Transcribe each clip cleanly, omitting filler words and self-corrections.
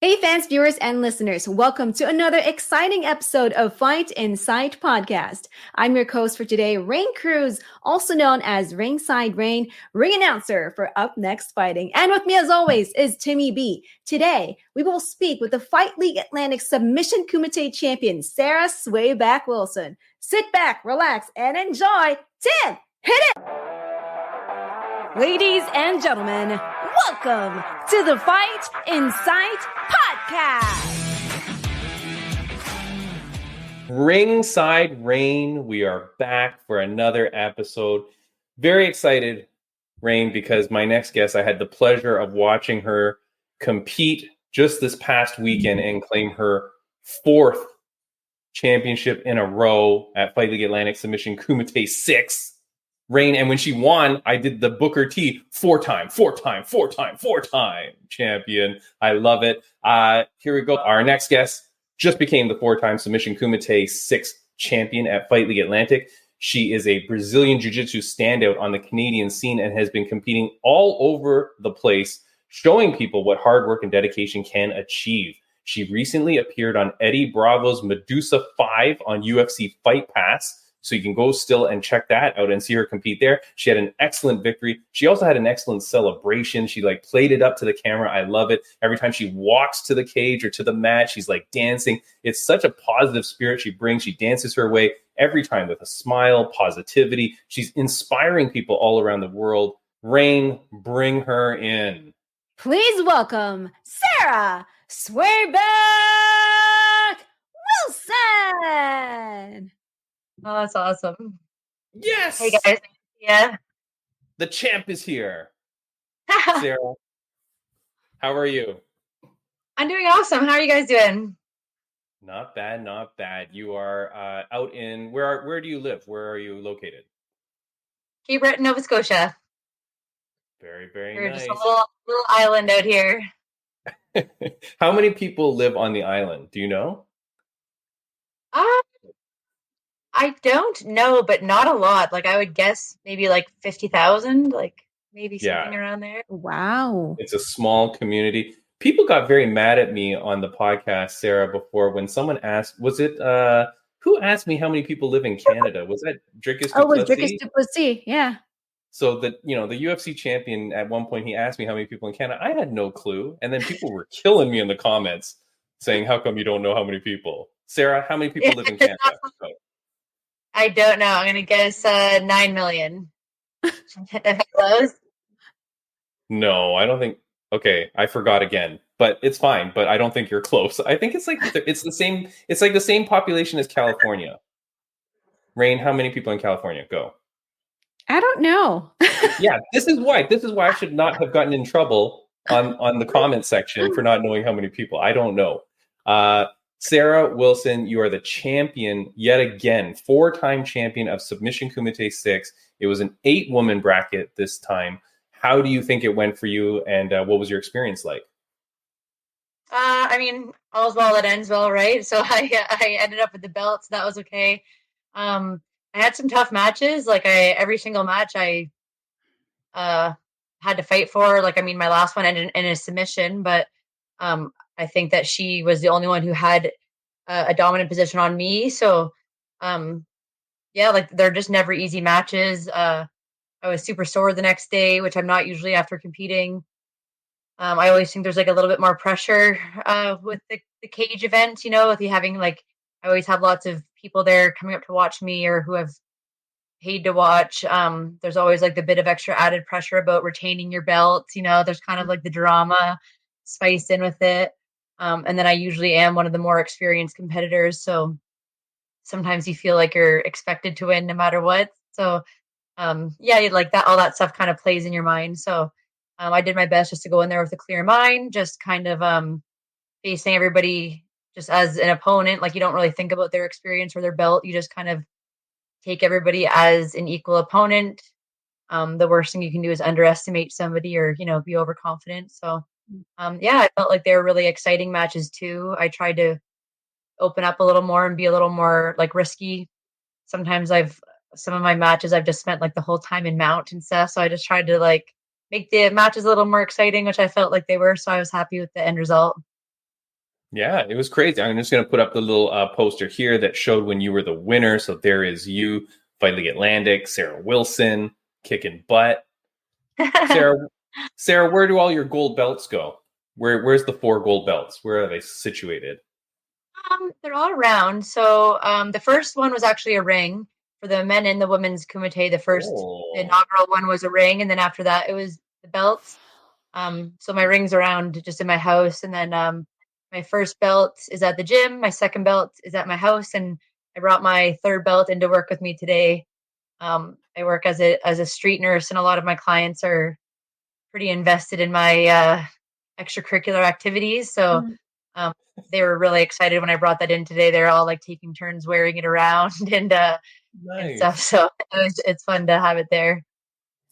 Hey fans, viewers, and listeners, welcome to another exciting episode of Fight Insight Podcast. I'm your host for today, Raine Cruz, also known as Ringside Raine, ring announcer for Up Next Fighting. And with me as always is Timmy B. Today, we will speak with the Fight League Atlantic Submission Kumite champion, Sarah Swayback Wilson. Sit back, relax, and enjoy. Tim, hit it! Ladies and gentlemen, welcome to the Fight Insight Podcast. Ringside Raine, we are back for another episode. Very excited, Raine, because my next guest, I had the pleasure of watching her compete just this past weekend and claim her fourth championship in a row at Fight League Atlantic Submission Kumite 6. Raine, and when she won, I did the Booker T four-time champion. I love it. Here we go. Our next guest just became the four-time Submission Kumite 6 champion at Fight League Atlantic. She is a Brazilian Jiu-Jitsu standout on the Canadian scene and has been competing all over the place, showing people what hard work and dedication can achieve. She recently appeared on Eddie Bravo's Medusa 5 on UFC Fight Pass. So you can go still and check that out and see her compete there. She had an excellent victory. She also had an excellent celebration. She played it up to the camera. I love it. Every time she walks to the cage or to the mat, she's dancing. It's such a positive spirit she brings. She dances her way every time with a smile, positivity. She's inspiring people all around the world. Raine, bring her in. Please welcome Sarah Swayback Wilson. Oh, that's awesome. Yes. Hey, guys. Yeah. The champ is here. Sarah, how are you? I'm doing awesome. How are you guys doing? Not bad, not bad. You are out in, where do you live? Where are you located? Cape Breton, Nova Scotia. Very, very We're nice. just a little island out here. How many people live on the island? Do you know? I don't know, but not a lot. I would guess maybe 50,000, maybe something around there. Wow. It's a small community. People got very mad at me on the podcast, Sarah, before when someone asked, was it, who asked me how many people live in Canada? Was that Drickus Oh, it was Drickus Duplessis, yeah. So the UFC champion, at one point, he asked me how many people in Canada. I had no clue. And then people were killing me in the comments saying, how come you don't know how many people? Sarah, how many people live in Canada? I don't know. I'm going to guess 9 million. Close? No, I don't think. Okay, I forgot again, but it's fine. But I don't think you're close. I think it's the same. It's the same population as California. Raine, how many people in California? Go. I don't know. Yeah, this is why I should not have gotten in trouble on the comment section for not knowing how many people. I don't know. Sarah Wilson, you are the champion yet again, four-time champion of Submission Kumite 6. It was an 8-woman bracket this time. How do you think it went for you, and what was your experience like? I mean, all's well that ends well, right? So I ended up with the belt, so that was okay. I had some tough matches. Every single match I had to fight for. My last one ended in a submission, but I think that she was the only one who had a dominant position on me. So, they're just never easy matches. I was super sore the next day, which I'm not usually after competing. I always think there's a little bit more pressure with the cage event, with you having I always have lots of people there coming up to watch me or who have paid to watch. There's always the bit of extra added pressure about retaining your belt. There's kind of the drama spiced in with it. And then I usually am one of the more experienced competitors. So sometimes you feel like you're expected to win no matter what. So that, all that stuff kind of plays in your mind. So I did my best just to go in there with a clear mind, just kind of facing everybody just as an opponent. You don't really think about their experience or their belt. You just kind of take everybody as an equal opponent. The worst thing you can do is underestimate somebody or, be overconfident. So I felt like they were really exciting matches too. I tried to open up a little more and be a little more risky. Sometimes some of my matches I've just spent the whole time in mount and stuff. So I just tried to make the matches a little more exciting, which I felt like they were. So I was happy with the end result. Yeah, it was crazy. I'm just going to put up the little poster here that showed when you were the winner. So there is you, Fight League Atlantic, Sarah Wilson, kicking butt. Sarah, where do all your gold belts go? Where's the 4 gold belts? Where are they situated? They're all around. So the first one was actually a ring for the men and the women's kumite. The inaugural one was a ring, and then after that, it was the belts. So my ring's around just in my house, and then my first belt is at the gym. My second belt is at my house, and I brought my third belt into work with me today. I work as a street nurse, and a lot of my clients are pretty invested in my extracurricular activities. So they were really excited when I brought that in today. They're all like taking turns wearing it around and stuff. So it's fun to have it there.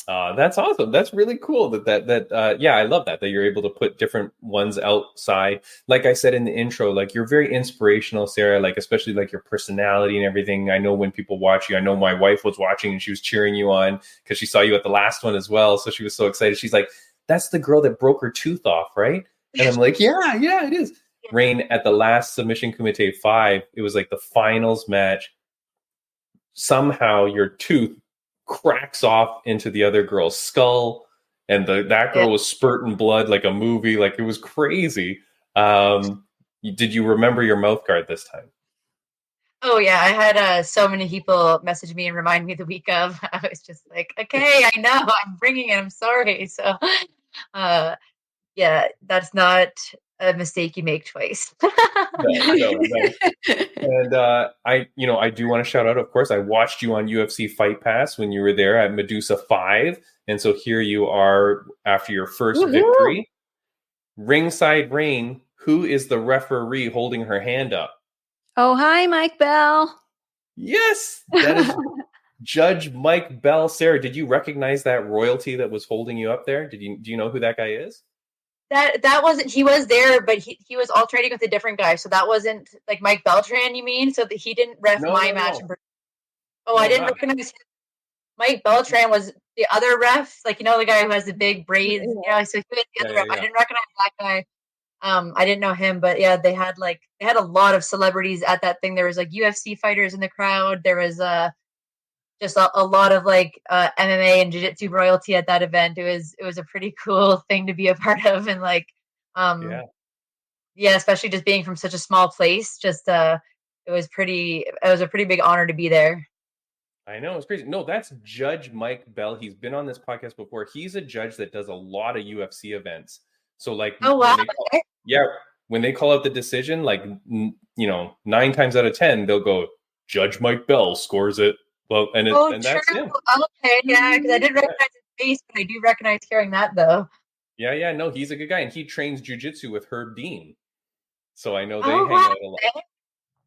That's awesome. That's really cool yeah, I love that you're able to put different ones outside. Like I said in the intro, like you're very inspirational, Sarah, like especially like your personality and everything. I know when people watch you, I know my wife was watching and she was cheering you on because she saw you at the last one as well. So she was so excited. She's like, that's the girl that broke her tooth off, right? And I'm like, yeah, it is. Raine, at the last Submission Kumite 5, it was like the finals match. Somehow your tooth cracks off into the other girl's skull, and that girl was spurting blood like a movie. Like, it was crazy. Did you remember your mouth guard this time? Oh yeah, I had so many people message me and remind me the week of. I was just like, okay, I know, I'm bringing it. I'm sorry. So, yeah, that's not a mistake you make twice. No. And I do want to shout out, of course, I watched you on UFC Fight Pass when you were there at Medusa 5. And so here you are after your first victory. Ringside Raine, who is the referee holding her hand up? Oh, hi, Mike Bell. Yes, that is Judge Mike Bell. Sarah, did you recognize that royalty that was holding you up there? Do you know who that guy is? That wasn't, he was there, but he was alternating with a different guy. So that wasn't like Mike Beltran, you mean? So that he didn't ref my match. I didn't recognize him. Mike Beltran was the other ref, like, the guy who has the big braids. Yeah, so he was the other ref. I didn't recognize that guy. I didn't know him, but yeah, they had a lot of celebrities at that thing. There was like UFC fighters in the crowd. There was just a lot of like MMA and jiu-jitsu royalty at that event. It was a pretty cool thing to be a part of, and like especially just being from such a small place. Just it was a pretty big honor to be there. I know, it's crazy. No, that's Judge Mike Bell. He's been on this podcast before. He's a judge that does a lot of UFC events. So like, oh wow, when they call out the decision, like 9 times out of 10, they'll go, Judge Mike Bell scores it. Well, and that's him. Okay, yeah, because I didn't recognize his face, but I do recognize hearing that though. Yeah, no, he's a good guy, and he trains jiu-jitsu with Herb Dean. So I know they hang out a lot.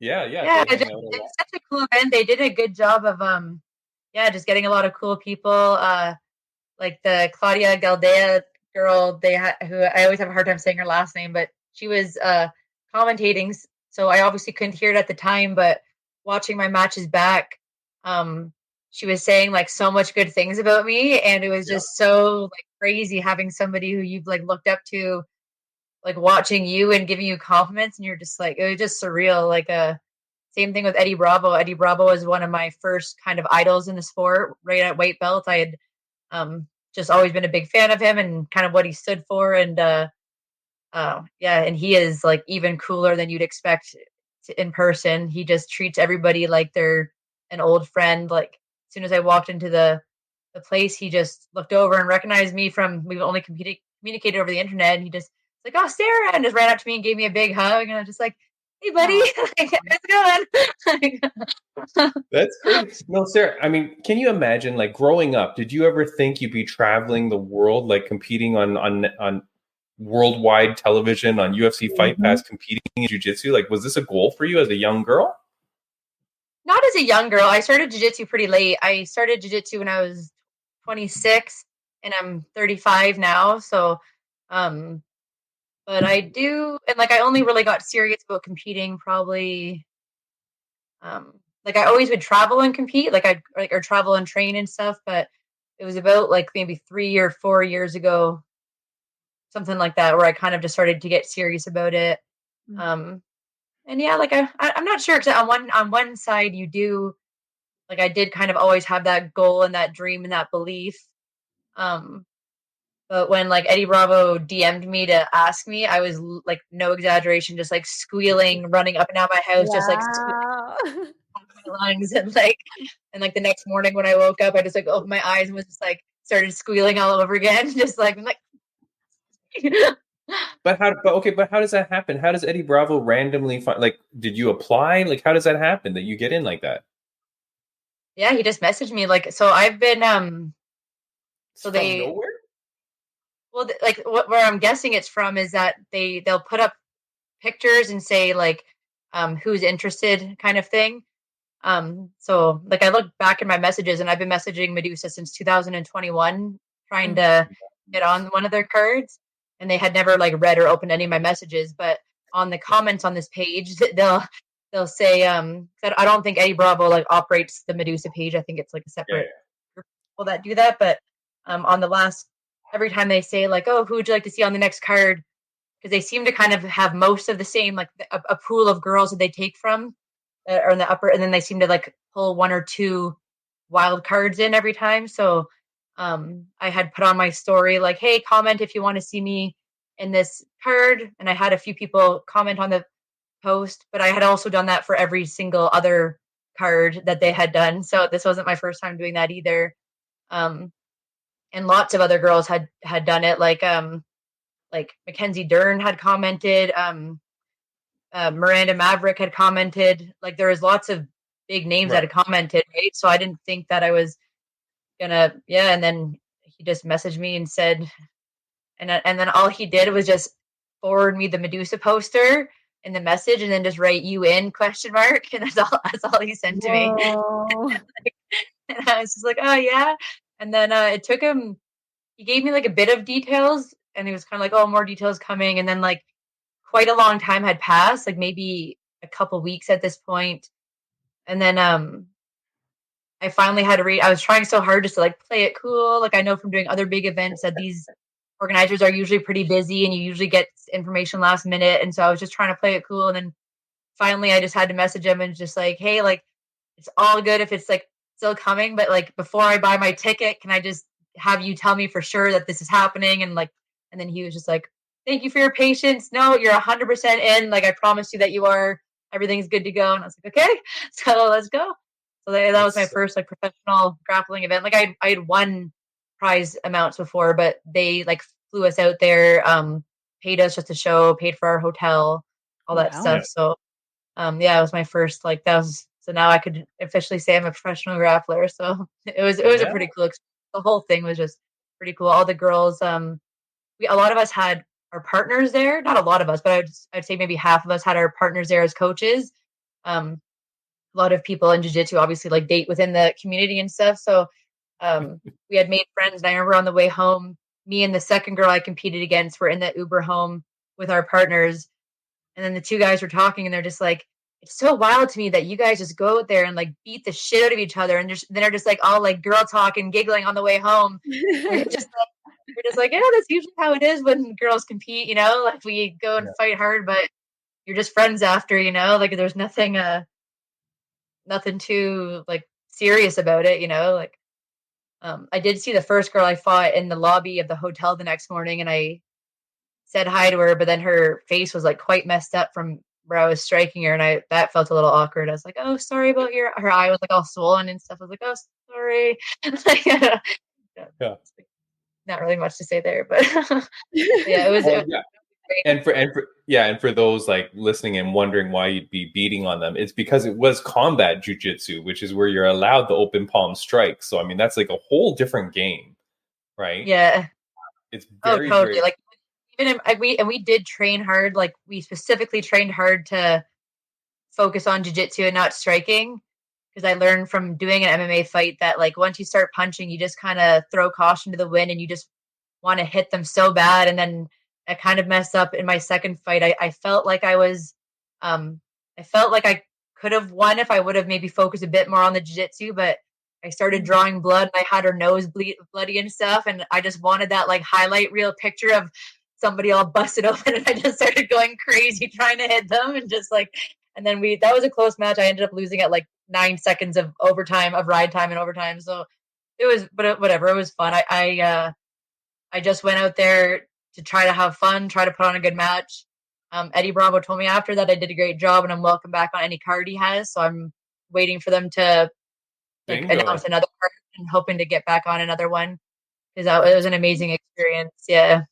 Yeah. It's such a cool event. They did a good job of just getting a lot of cool people. Like the Claudia Galdea girl, who I always have a hard time saying her last name, but she was commentating. So I obviously couldn't hear it at the time, but watching my matches back, she was saying like so much good things about me, and it was just so like crazy having somebody who you've like looked up to, like watching you and giving you compliments, and you're just like, it was just surreal. Like same thing with Eddie Bravo. Eddie Bravo was one of my first kind of idols in the sport. Right at white belt, I had just always been a big fan of him and kind of what he stood for, and and he is like even cooler than you'd expect in person. He just treats everybody like they're an old friend. Like as soon as I walked into the place, he just looked over and recognized me from, we've only communicated over the internet, and he just like, oh, Sarah, and just ran up to me and gave me a big hug, and I was just like, hey buddy, how's it going? That's great. No, Sarah, I mean, can you imagine like growing up, did you ever think you'd be traveling the world, like competing on worldwide television, on UFC Fight Pass, competing in jiu-jitsu? Like, was this a goal for you as a young girl? Not as a young girl. I started jiu-jitsu pretty late. I started jiu-jitsu when I was 26, and I'm 35 now. So, but I do, and like I only really got serious about competing probably, like I always would travel and compete, or travel and train and stuff, but it was about like maybe 3 or 4 years ago, something like that, where I kind of just started to get serious about it. And yeah, like I'm not sure, because on one side you do, like, I did kind of always have that goal and that dream and that belief. But when like Eddie Bravo DM'd me to ask me, I was like, no exaggeration, just like squealing, running up and down my house, just like Wow. my lungs, and like the next morning when I woke up, I just like opened my eyes and was just like started squealing all over again, just like I'm like. But how does that happen? How does Eddie Bravo randomly find, like, did you apply? Like, how does that happen that you get in like that? Yeah, he just messaged me, like, so I've been so From they nowhere? well, like where I'm guessing it's from is that they'll put up pictures and say like who's interested, kind of thing. So like I look back in my messages, and I've been messaging Medusa since 2021, trying to get on one of their cards, and they had never like read or opened any of my messages. But on the comments on this page, they'll say that I don't think Eddie Bravo like operates the Medusa page. I think it's like a separate group of people that do that. But on the last, every time they say like, oh, who would you like to see on the next card? Because they seem to kind of have most of the same, like a pool of girls that they take from, or in the upper, and then they seem to like pull one or two wild cards in every time. So I had put on my story like, hey, comment if you want to see me in this card, and I had a few people comment on the post, but I had also done that for every single other card that they had done, so this wasn't my first time doing that either. And lots of other girls had done it, like Mackenzie Dern had commented, Miranda Maverick had commented. Like there was lots of big names that had commented, right? So I didn't think that I was gonna, yeah. And then he just messaged me and said, and then all he did was just forward me the Medusa poster in the message, and then just write "you in?" question mark, and that's all he sent to me. And I was just like, oh yeah. And then it took him. He gave me like a bit of details, and he was kind of like, oh, more details coming. And then like quite a long time had passed, like maybe a couple weeks at this point. And then I finally had to read. I was trying so hard just to like play it cool. Like I know from doing other big events that these organizers are usually pretty busy, and you usually get information last minute. And so I was just trying to play it cool. And then finally I just had to message him and just like, hey, like it's all good if it's like still coming, but like before I buy my ticket, can I just have you tell me for sure that this is happening? And like, and then he was just like, thank you for your patience. No, you're 100% in. Like I promised you that you are. Everything's good to go. And I was like, okay, so let's go. So that was my first like professional grappling event. Like I had won prize amounts before, but they like flew us out there, paid us just a show, paid for our hotel, all that stuff. So yeah, it was my first, like that was, so now I could officially say I'm a professional grappler. So it was a pretty cool experience. The whole thing was just pretty cool. All the girls, a lot of us had our partners there. Not a lot of us, but I'd say maybe half of us had our partners there as coaches. A lot of people in jiu-jitsu obviously like date within the community and stuff. So we had made friends, and I remember on the way home, me and the second girl I competed against were in the Uber home with our partners. And then the two guys were talking, and they're just like, it's so wild to me that you guys just go out there and like beat the shit out of each other, and then are just like all like girl talk and giggling on the way home. We're just like, yeah, that's usually how it is when girls compete, you know, like we go and fight hard, but you're just friends after, you know, like there's nothing too like serious about it, you know. Like I did see the first girl I fought in the lobby of the hotel the next morning, and I said hi to her, but then her face was like quite messed up from where I was striking her, and that felt a little awkward. I was like, oh, sorry about her eye was like all swollen and stuff. I was like, oh, sorry. Like, not really much to say there, but yeah, it was, Well, it was and for those like listening and wondering why you'd be beating on them, it's because it was combat jujitsu, which is where you're allowed the open palm strike. So I mean, that's like a whole different game, right? Yeah. It's very, totally. very, like even we did train hard. Like we specifically trained hard to focus on jiu-jitsu and not striking, because I learned from doing an MMA fight that like once you start punching, you just kind of throw caution to the wind, and you just want to hit them so bad. And then I kind of messed up in my second fight. I felt like I felt like I could have won if I would have maybe focused a bit more on the jiu-jitsu, but I started drawing blood, and I had her nose bloody and stuff, and I just wanted that like highlight reel picture of somebody all busted open, and I just started going crazy trying to hit them, and just like, and then that was a close match. I ended up losing at like 9 seconds of ride time and overtime. So it was, but whatever, it was fun. I just went out there to try to have fun, try to put on a good match. Eddie Bravo told me after that I did a great job, and I'm welcome back on any card he has. So I'm waiting for them to announce another card and hoping to get back on another one, because it was an amazing experience. Yeah.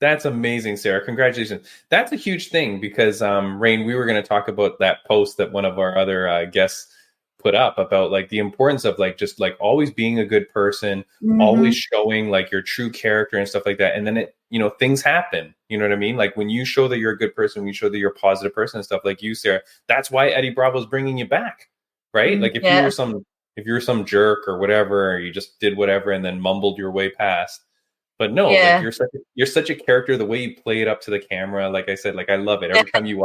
That's amazing, Sarah. Congratulations. That's a huge thing because, Raine, we were going to talk about that post that one of our other guests put up about like the importance of like just like always being a good person, always showing like your true character and stuff like that. And then things happen. You know what I mean? Like when you show that you're a good person, when you show that you're a positive person and stuff like you, Sarah, that's why Eddie Bravo's bringing you back, right? Like if you were some jerk or whatever, or you just did whatever and then mumbled your way past. But no, like you're such a character. The way you play it up to the camera, like I said, like I love it. Every time you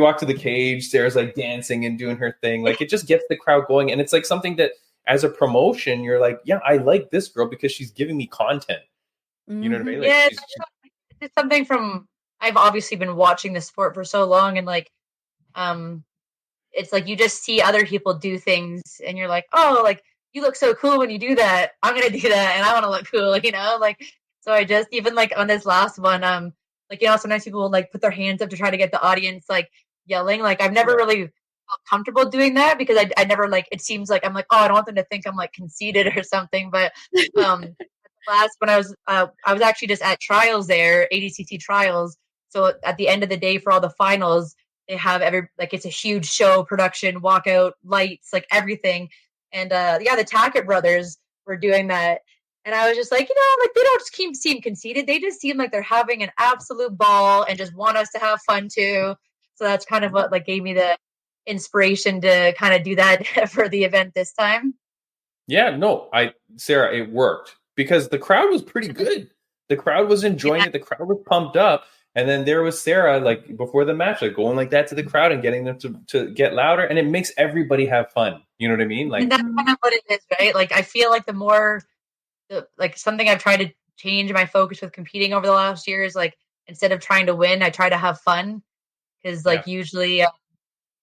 walk to the cage, Sarah's like dancing and doing her thing. Like it just gets the crowd going, and it's like something that, as a promotion, you're like, yeah, I like this girl because she's giving me content. You know what I mean? Like, it's something from, I've obviously been watching the sport for so long, and like, it's like you just see other people do things, and you're like, oh, like, you look so cool when you do that. I'm gonna do that, and I want to look cool, like. So I just, even like on this last one, like, sometimes people will like put their hands up to try to get the audience like yelling. Like I've never really felt comfortable doing that, because I never, like, it seems like I'm like, oh, I don't want them to think I'm like conceited or something. But last, when I was actually just at trials there, ADCC trials. So at the end of the day for all the finals, they have it's a huge show, production, walkout, lights, like everything. And the Tackett brothers were doing that. And I was just like, like they don't seem conceited. They just seem like they're having an absolute ball and just want us to have fun too. So that's kind of what like gave me the inspiration to kind of do that for the event this time. Yeah, no, Sarah, it worked because the crowd was pretty good. The crowd was enjoying it. The crowd was pumped up. And then there was Sarah, like before the match, like going like that to the crowd and getting them to get louder. And it makes everybody have fun. You know what I mean? Like, and that's kind of what it is, right? Like, I feel like like something I've tried to change my focus with competing over the last year is like, instead of trying to win, I try to have fun. Because like usually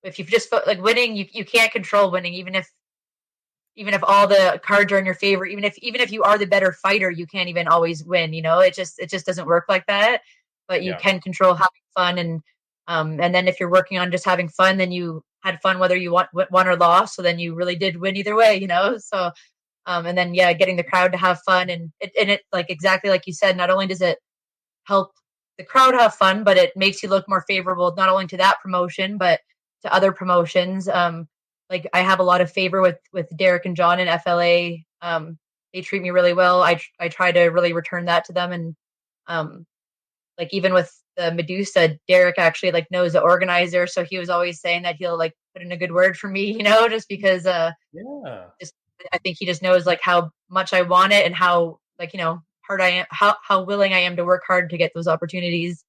if you've just like winning, you can't control winning, even if all the cards are in your favor, even if you are the better fighter, you can't even always win. It just doesn't work like that. But you can control having fun, and then if you're working on just having fun, then you had fun whether you won or lost. So then you really did win either way, So and then getting the crowd to have fun, and it like exactly like you said, not only does it help the crowd have fun, but it makes you look more favorable not only to that promotion but to other promotions. Like I have a lot of favor with Derek and John in FLA. They treat me really well. I try to really return that to them, and like even with the Medusa, Derek actually like knows the organizer, so he was always saying that he'll like put in a good word for me, just because just, I think he just knows like how much I want it and how like hard I am, how willing I am to work hard to get those opportunities.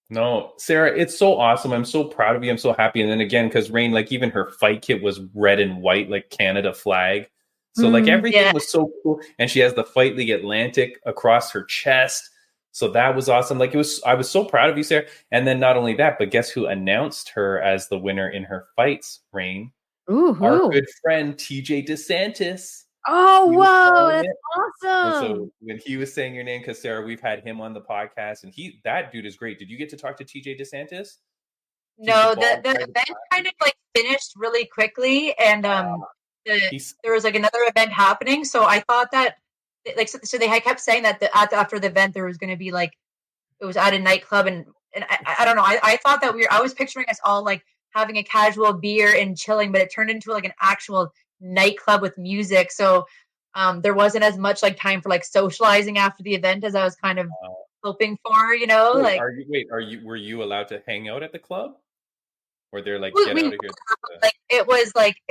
No, Sarah, it's so awesome. I'm so proud of you. I'm so happy. And then again, because Raine, like even her fight kit was red and white, like Canada flag. So like everything was so cool. And she has the Fight League Atlantic across her chest. So that was awesome. Like I was so proud of you, Sarah. And then not only that, but guess who announced her as the winner in her fights, Raine? Our good friend, TJ DeSantis. Oh, whoa, that's awesome. And so when he was saying your name, because Sarah, we've had him on the podcast, and that dude is great. Did you get to talk to TJ DeSantis? No, the event kind of like finished really quickly, and there was like another event happening. So I thought that like, so they had kept saying that after the event there was going to be like, it was at a nightclub, and I don't know. I thought that I was picturing us all like having a casual beer and chilling, but it turned into like an actual nightclub with music. So there wasn't as much like time for like socializing after the event as I was kind of hoping for, were you allowed to hang out at the club? Or they're like, get out of here. Like it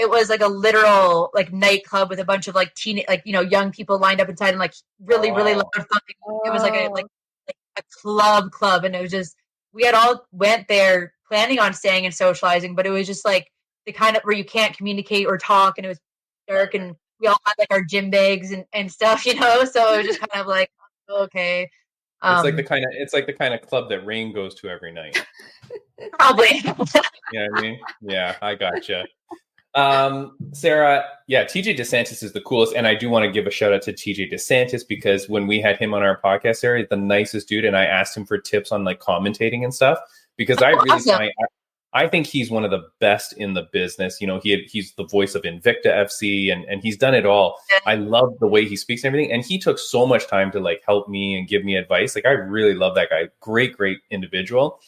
was like a literal like nightclub with a bunch of like young people lined up inside and like really loud thumping. It was like a club, and it was just, we had all went there planning on staying and socializing, but it was just like the kind of where you can't communicate or talk, and it was dark, and we all had like our gym bags and stuff, so it was just kind of like, okay. It's like the kind of club that Raine goes to every night. Probably. You know what I mean? Yeah, I gotcha. Sarah, yeah, TJ DeSantis is the coolest, and I do want to give a shout out to TJ DeSantis because when we had him on our podcast, Sarah, the nicest dude, and I asked him for tips on like commentating and stuff because I think he's one of the best in the business. You know, he's the voice of Invicta FC, and he's done it all. I love the way he speaks and everything, and he took so much time to like help me and give me advice. Like I really love that guy. Great individual.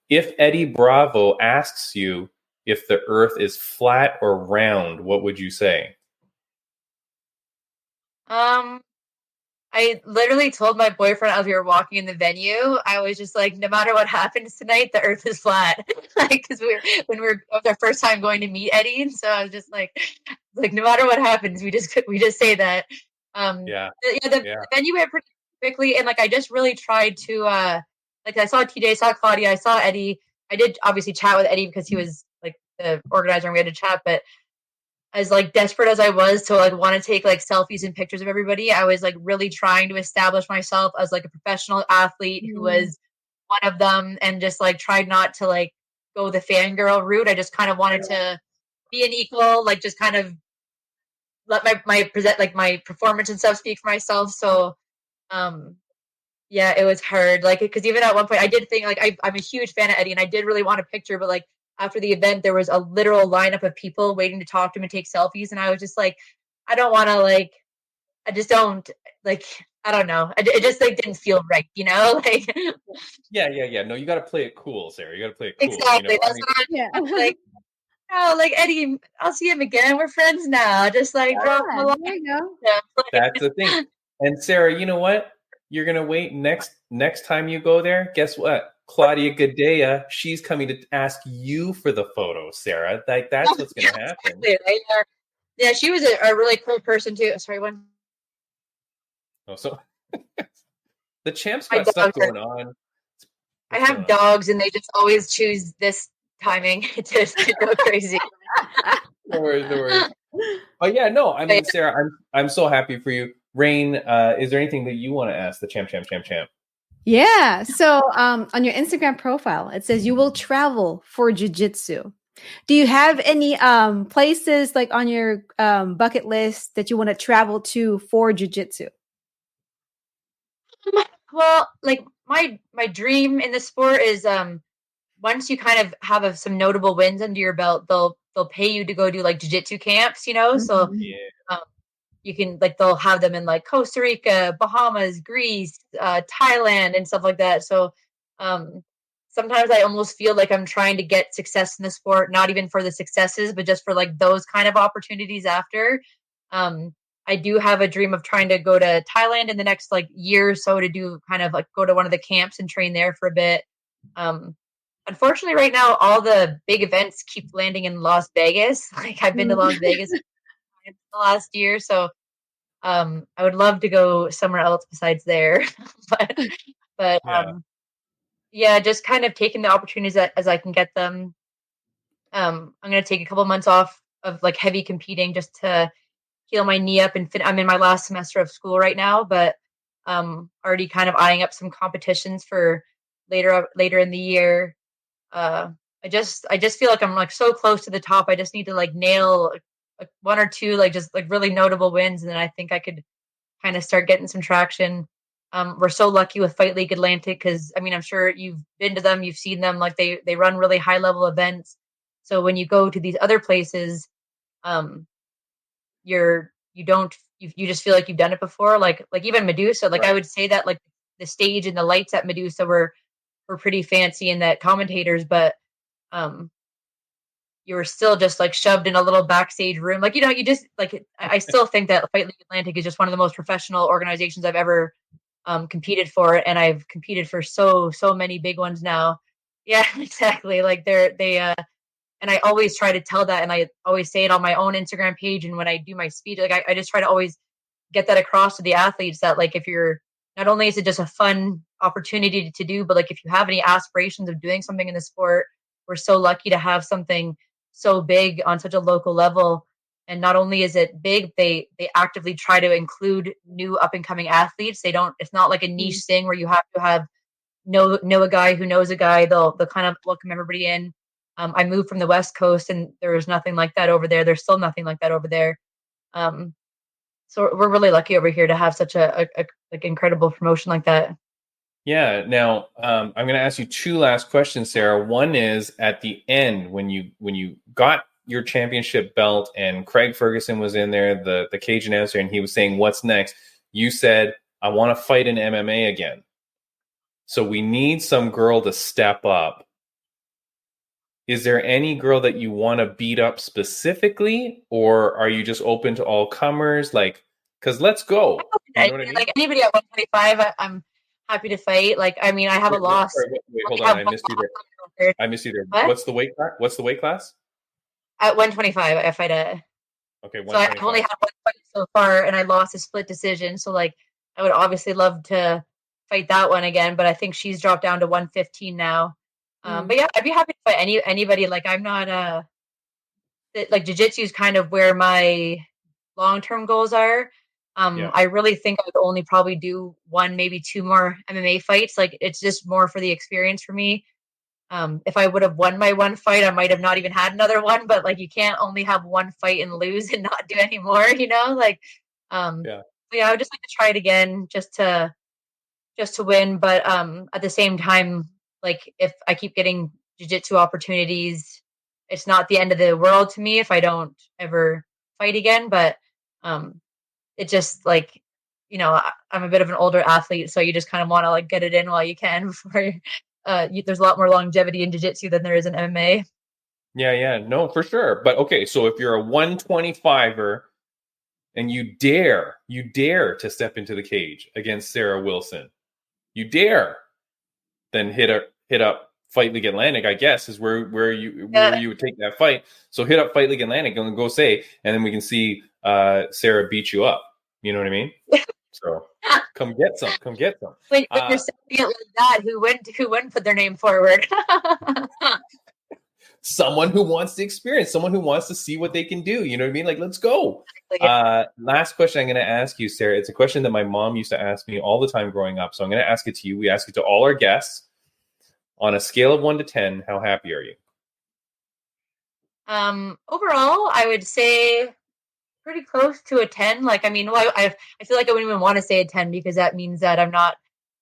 If Eddie Bravo asks you if the earth is flat or round, what would you say? I literally told my boyfriend as we were walking in the venue, I was just like, no matter what happens tonight, the earth is flat. Like, because it was our first time going to meet Eddie, and so I was just like no matter what happens, we just say that. The venue went pretty quickly, and like I just really tried to like I saw TJ, I saw Claudia, I saw Eddie. I did obviously chat with Eddie because he was like the organizer and we had to chat, but as like desperate as I was to like want to take like selfies and pictures of everybody, I was like really trying to establish myself as like a professional athlete who was one of them, and just like tried not to like go the fangirl route. I just kind of wanted to be an equal, like just kind of let my performance and stuff speak for myself. So yeah, it was hard. Like, because even at one point I did think like I'm a huge fan of Eddie and I did really want a picture, but like after the event, there was a literal lineup of people waiting to talk to him and take selfies. And I was just like, I don't want to like, I just don't like, I don't know. It just like didn't feel right, you know? Like, yeah. No, you got to play it cool, Sarah. You got to play it cool. Exactly. You know? That's what I'm like. Oh, like Eddie, I'll see him again. We're friends now. Just like drop him a line. There you go. That's the thing. And Sarah, you know what? You're gonna wait next time you go there. Guess what? Claudia Gadea, she's coming to ask you for the photo, Sarah. Like that's what's gonna happen. Yeah, she was a really cool person too. Sorry, one. Oh, so the champ's got stuff going on. I have dogs, and they just always choose this timing to go crazy. No worries. But yeah, no, I mean, Sarah, I'm so happy for you. Raine, is there anything that you want to ask the champ? Yeah. So on your Instagram profile, it says you will travel for jiu-jitsu. Do you have any places like on your bucket list that you want to travel to for jiu-jitsu? Well, like my dream in the sport is once you kind of have some notable wins under your belt, they'll pay you to go do like jiu-jitsu camps, you know? So you can like they'll have them in like Costa Rica, Bahamas, Greece, Thailand, and stuff like that. So sometimes I almost feel like I'm trying to get success in the sport, not even for the successes, but just for like those kind of opportunities after. I do have a dream of trying to go to Thailand in the next like year or so to do kind of like go to one of the camps and train there for a bit. Unfortunately, right now, all the big events keep landing in Las Vegas. Like I've been to Las Vegas the last year, so I would love to go somewhere else besides there. but yeah, just kind of taking the opportunities as I can get them. I'm gonna take a couple months off of like heavy competing just to heal my knee up and I'm in my last semester of school right now, but already kind of eyeing up some competitions for later in the year. I just feel like I'm like so close to the top. I just need to like nail like one or two like just like really notable wins, and then I think I could kind of start getting some traction. We're so lucky with Fight League Atlantic because I mean I'm sure you've been to them, you've seen them, like they run really high level events. So when you go to these other places, you just feel like you've done it before. Like even Medusa, like I would say that like the stage and the lights at Medusa were pretty fancy and that commentators, but you were still just like shoved in a little backstage room. Like, you know, you just like, I still think that Fight League Atlantic is just one of the most professional organizations I've ever competed for. And I've competed for so many big ones now. Yeah, exactly. Like and I always try to tell that. And I always say it on my own Instagram page. And when I do my speech, like I just try to always get that across to the athletes that like, if you're, not only is it just a fun opportunity to do, but like if you have any aspirations of doing something in the sport, we're so lucky to have something so big on such a local level. And not only is it big, they actively try to include new up and coming athletes. It's not like a niche thing where you have to know a guy who knows a guy. They'll kind of welcome everybody in. I moved from the West Coast, and there was nothing like that over there. There's still nothing like that over there. So we're really lucky over here to have such a like incredible promotion like that. Yeah. Now, I'm going to ask you two last questions, Sarah. One is at the end when you got your championship belt and Craig Ferguson was in there, the cage announcer, and he was saying, "What's next?" You said, "I want to fight in MMA again." So we need some girl to step up. Is there any girl that you want to beat up specifically, or are you just open to all comers? Like, because let's go. You know what I mean? Like anybody at 125, I'm happy to fight. Like, I mean, I have a loss. Wait, hold on. I missed you there. What? What's the weight class? What's the weight class? At 125, I fight at. Okay, 125. So I've only had one fight so far, and I lost a split decision. So like, I would obviously love to fight that one again, but I think she's dropped down to 115 now. But yeah, I'd be happy to fight anybody. Like, I'm not like jiu-jitsu is kind of where my long-term goals are. I really think I would only probably do one, maybe two more MMA fights. Like, it's just more for the experience for me. If I would have won my one fight, I might have not even had another one, but like, you can't only have one fight and lose and not do any more, like, yeah, I would just like to try it again just to win. But, at the same time, like, if I keep getting jiu-jitsu opportunities, it's not the end of the world to me if I don't ever fight again. But, it just like, I'm a bit of an older athlete, so you just kind of want to like get it in while you can before there's a lot more longevity in jiu-jitsu than there is in MMA. Yeah, no, for sure. But okay, so if you're a 125er and you dare to step into the cage against Sarah Wilson, then hit up Fight League Atlantic, I guess, is where you would take that fight. So hit up Fight League Atlantic and go say, and then we can see Sarah beat you up. You know what I mean? So come get some. When you're saying it like that, who wouldn't put their name forward? Someone who wants to experience, someone who wants to see what they can do. You know what I mean? Like, let's go. Last question I'm going to ask you, Sarah. It's a question that my mom used to ask me all the time growing up. So I'm going to ask it to you. We ask it to all our guests. On a scale of 1 to 10, how happy are you? Overall, I would say pretty close to a 10. Like, I mean, I feel like I wouldn't even want to say a 10 because that means that I'm not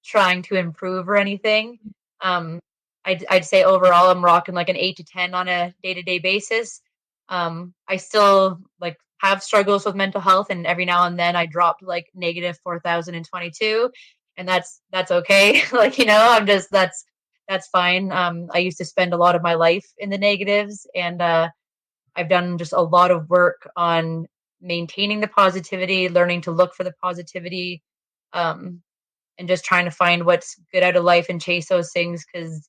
trying to improve or anything. I'd say overall I'm rocking like an 8 to 10 on a day-to-day basis. I still like have struggles with mental health, and every now and then I dropped like negative 4,022, and that's okay. Like, I'm just that's fine. I used to spend a lot of my life in the negatives, and I've done just a lot of work on maintaining the positivity, learning to look for the positivity, and just trying to find what's good out of life and chase those things, because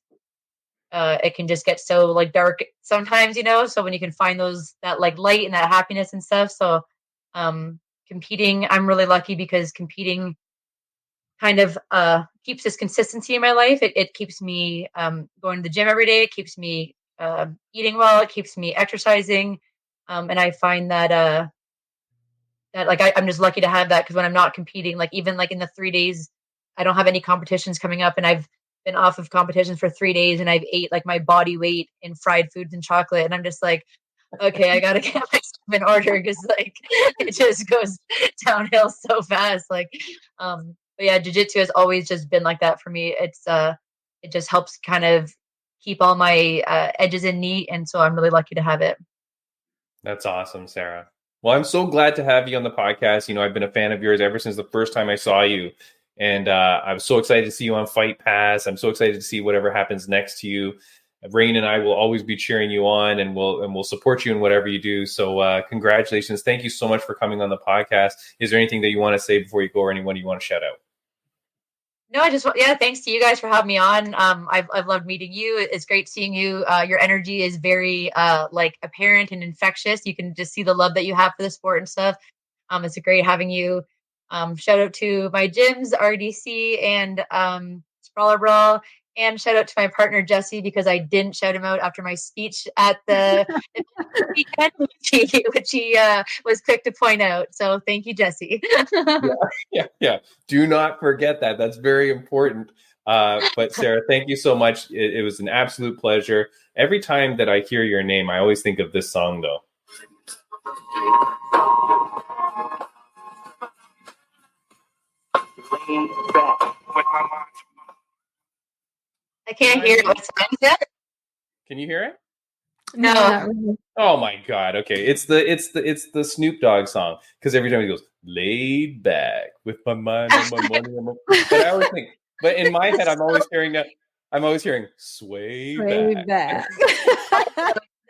it can just get so like dark sometimes, so when you can find that like light and that happiness and stuff. So competing, I'm really lucky because competing kind of keeps this consistency in my life. It keeps me going to the gym every day. It keeps me eating well. It keeps me exercising. And I find that like I'm just lucky to have that, because when I'm not competing, like even like in the 3 days, I don't have any competitions coming up, and I've been off of competitions for 3 days, and I've ate like my body weight in fried foods and chocolate, and I'm just like, okay, I gotta get myself in order, because like it just goes downhill so fast. Like, but yeah, jiu-jitsu has always just been like that for me. It just helps kind of keep all my edges in neat, and so I'm really lucky to have it. That's awesome, Sarah. Well, I'm so glad to have you on the podcast. I've been a fan of yours ever since the first time I saw you. And I was so excited to see you on Fight Pass. I'm so excited to see whatever happens next to you. Raine and I will always be cheering you on, and we'll support you in whatever you do. So congratulations. Thank you so much for coming on the podcast. Is there anything that you want to say before you go, or anyone you want to shout out? No, thanks to you guys for having me on. I've loved meeting you. It's great seeing you. Your energy is very like apparent and infectious. You can just see the love that you have for the sport and stuff. It's great having you. Shout out to my gyms, RDC and Sprawler Brawl. And shout out to my partner, Jesse, because I didn't shout him out after my speech at the weekend, which he was quick to point out. So thank you, Jesse. Yeah. Do not forget that. That's very important. But Sarah, thank you so much. It was an absolute pleasure. Every time that I hear your name, I always think of this song, though. I can't hear it. What song is that? Can you hear it? No. not really. Oh my God. Okay. It's the Snoop Dogg song. Because every time he goes, laid back with my mind on my money. But I always think, but in my head, I'm always hearing sway back.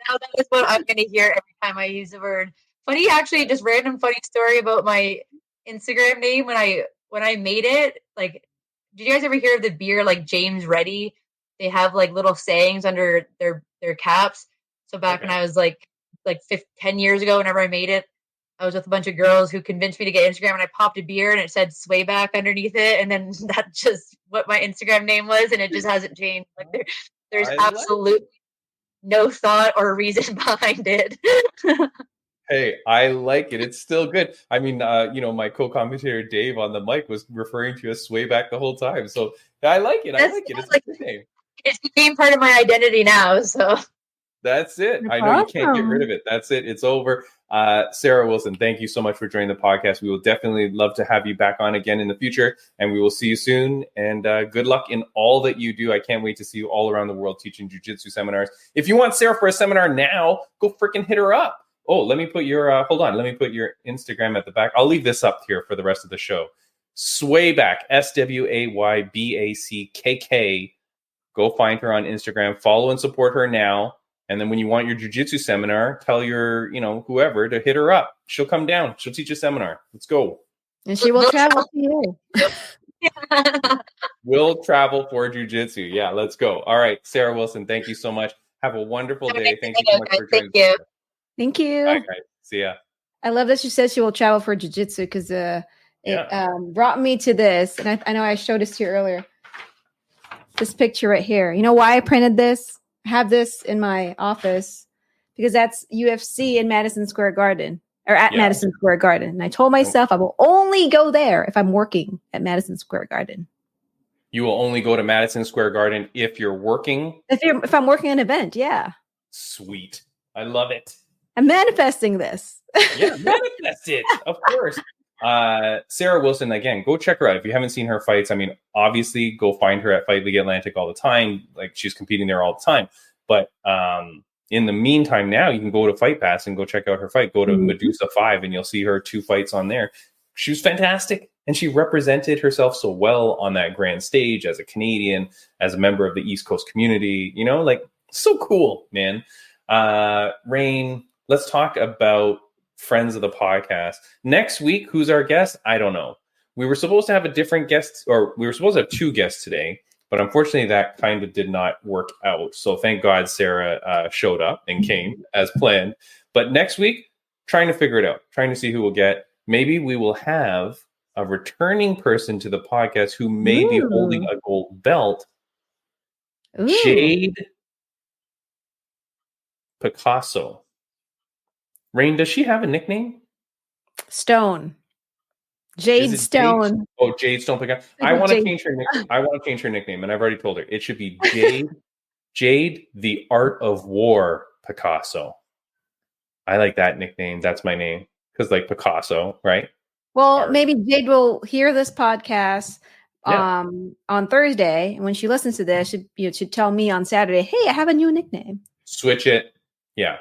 Now that is what I'm going to hear every time I use the word. Funny, actually, just random funny story about my Instagram name when I made it. Like, did you guys ever hear of the beer like James Reddy? They have like little sayings under their caps. So back when I was like 10 years ago, whenever I made it, I was with a bunch of girls who convinced me to get Instagram, and I popped a beer and it said Swayback underneath it, and then that's just what my Instagram name was, and it just hasn't changed. Like there's absolutely no thought or reason behind it. Hey, I like it. It's still good. I mean, my co-commentator Dave on the mic was referring to you as Swayback the whole time. So I like it. It's a good name. It became part of my identity now. So that's it. I know you can't get rid of it. That's it. It's over. Sarah Wilson, thank you so much for joining the podcast. We will definitely love to have you back on again in the future, and we will see you soon. And good luck in all that you do. I can't wait to see you all around the world teaching jiu-jitsu seminars. If you want Sarah for a seminar now, go freaking hit her up. Oh, let me put your hold on. Let me put your Instagram at the back. I'll leave this up here for the rest of the show. Swayback, SWAYBACKK. Go find her on Instagram. Follow and support her now. And then when you want your jiu-jitsu seminar, tell your, whoever to hit her up. She'll come down. She'll teach a seminar. Let's go. And she will travel to you. We'll travel for jiu-jitsu. Yeah, let's go. All right, Sarah Wilson, thank you so much. Have a wonderful day. Thank you so much for joining. Thank you. Bye, guys. See ya. I love that she said she will travel for jiu-jitsu because it brought me to this. And I know I showed this to you earlier. This picture right here. You know why I printed this? I have this in my office because that's UFC in Madison Square Garden or at Madison Square Garden. And I told myself I will only go there if I'm working at Madison Square Garden. You will only go to Madison Square Garden if you're working? If I'm working an event, yeah. Sweet. I love it. I'm manifesting this. Yeah, manifest it. Of course. Sarah Wilson, again, go check her out. If you haven't seen her fights, I mean, obviously go find her at Fight League Atlantic all the time. Like she's competing there all the time. But in the meantime, now you can go to Fight Pass and go check out her fight. Go to Medusa 5 and you'll see her 2 fights on there. She was fantastic. And she represented herself so well on that grand stage as a Canadian, as a member of the East Coast community, so cool, man. Raine, let's talk about friends of the podcast. Next week, who's our guest? I don't know. We were supposed to have a different guest, or we were supposed to have 2 guests today, but unfortunately that kind of did not work out. So thank God Sarah showed up and came as planned. But next week, trying to figure it out, trying to see who we'll get. Maybe we will have a returning person to the podcast who may be holding a gold belt. Jade Picasso. Raine, does she have a nickname? Stone. Jade Stone. Jade Stone Picasso. I want to change her nickname. I want to change her nickname, and I've already told her it should be Jade the Art of War Picasso. I like that nickname. That's my name because, like Picasso, right? Well, maybe Jade will hear this podcast on Thursday, and when she listens to this, she should tell me on Saturday, "Hey, I have a new nickname." Switch it. Yeah.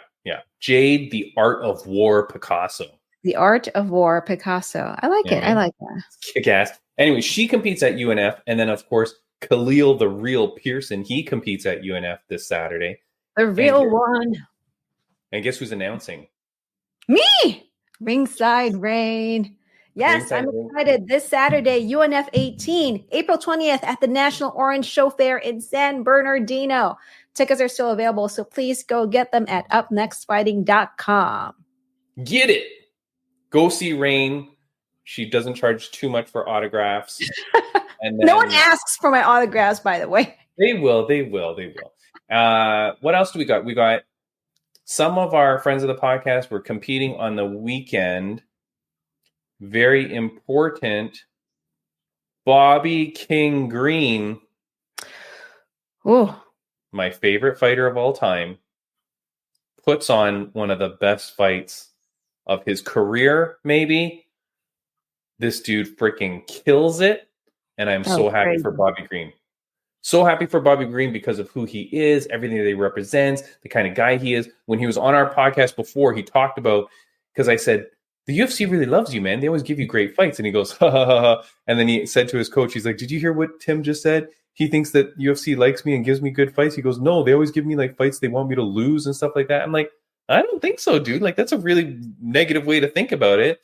Jade, the Art of War Picasso. The Art of War Picasso. I like it. I like that. Kick-ass. Anyway, she competes at UNF. And then, of course, Khalil, the real Pearson, he competes at UNF this Saturday. The real one. And guess who's announcing? Me! Ringside Raine. Yes, I'm excited. This Saturday, UNF 18, April 20th at the National Orange Show Fair in San Bernardino. Tickets are still available, so please go get them at upnextfighting.com. Get it. Go see Raine. She doesn't charge too much for autographs. And then, no one asks for my autographs, by the way. They will. What else do we got? We got some of our friends of the podcast were competing on the weekend. Very important. Bobby King Green. Oh, my favorite fighter of all time, puts on one of the best fights of his career, maybe. This dude freaking kills it. And I'm so happy for Bobby Green. So happy for Bobby Green because of who he is, everything that he represents, the kind of guy he is. When he was on our podcast before, he talked about, because I said, the UFC really loves you, man. They always give you great fights. And he goes, ha, ha, ha, ha. And then he said to his coach, he's like, did you hear what Tim just said? He thinks that UFC likes me and gives me good fights. He goes, no, they always give me like fights they want me to lose and stuff like that. I'm like, I don't think so, dude. Like, that's a really negative way to think about it.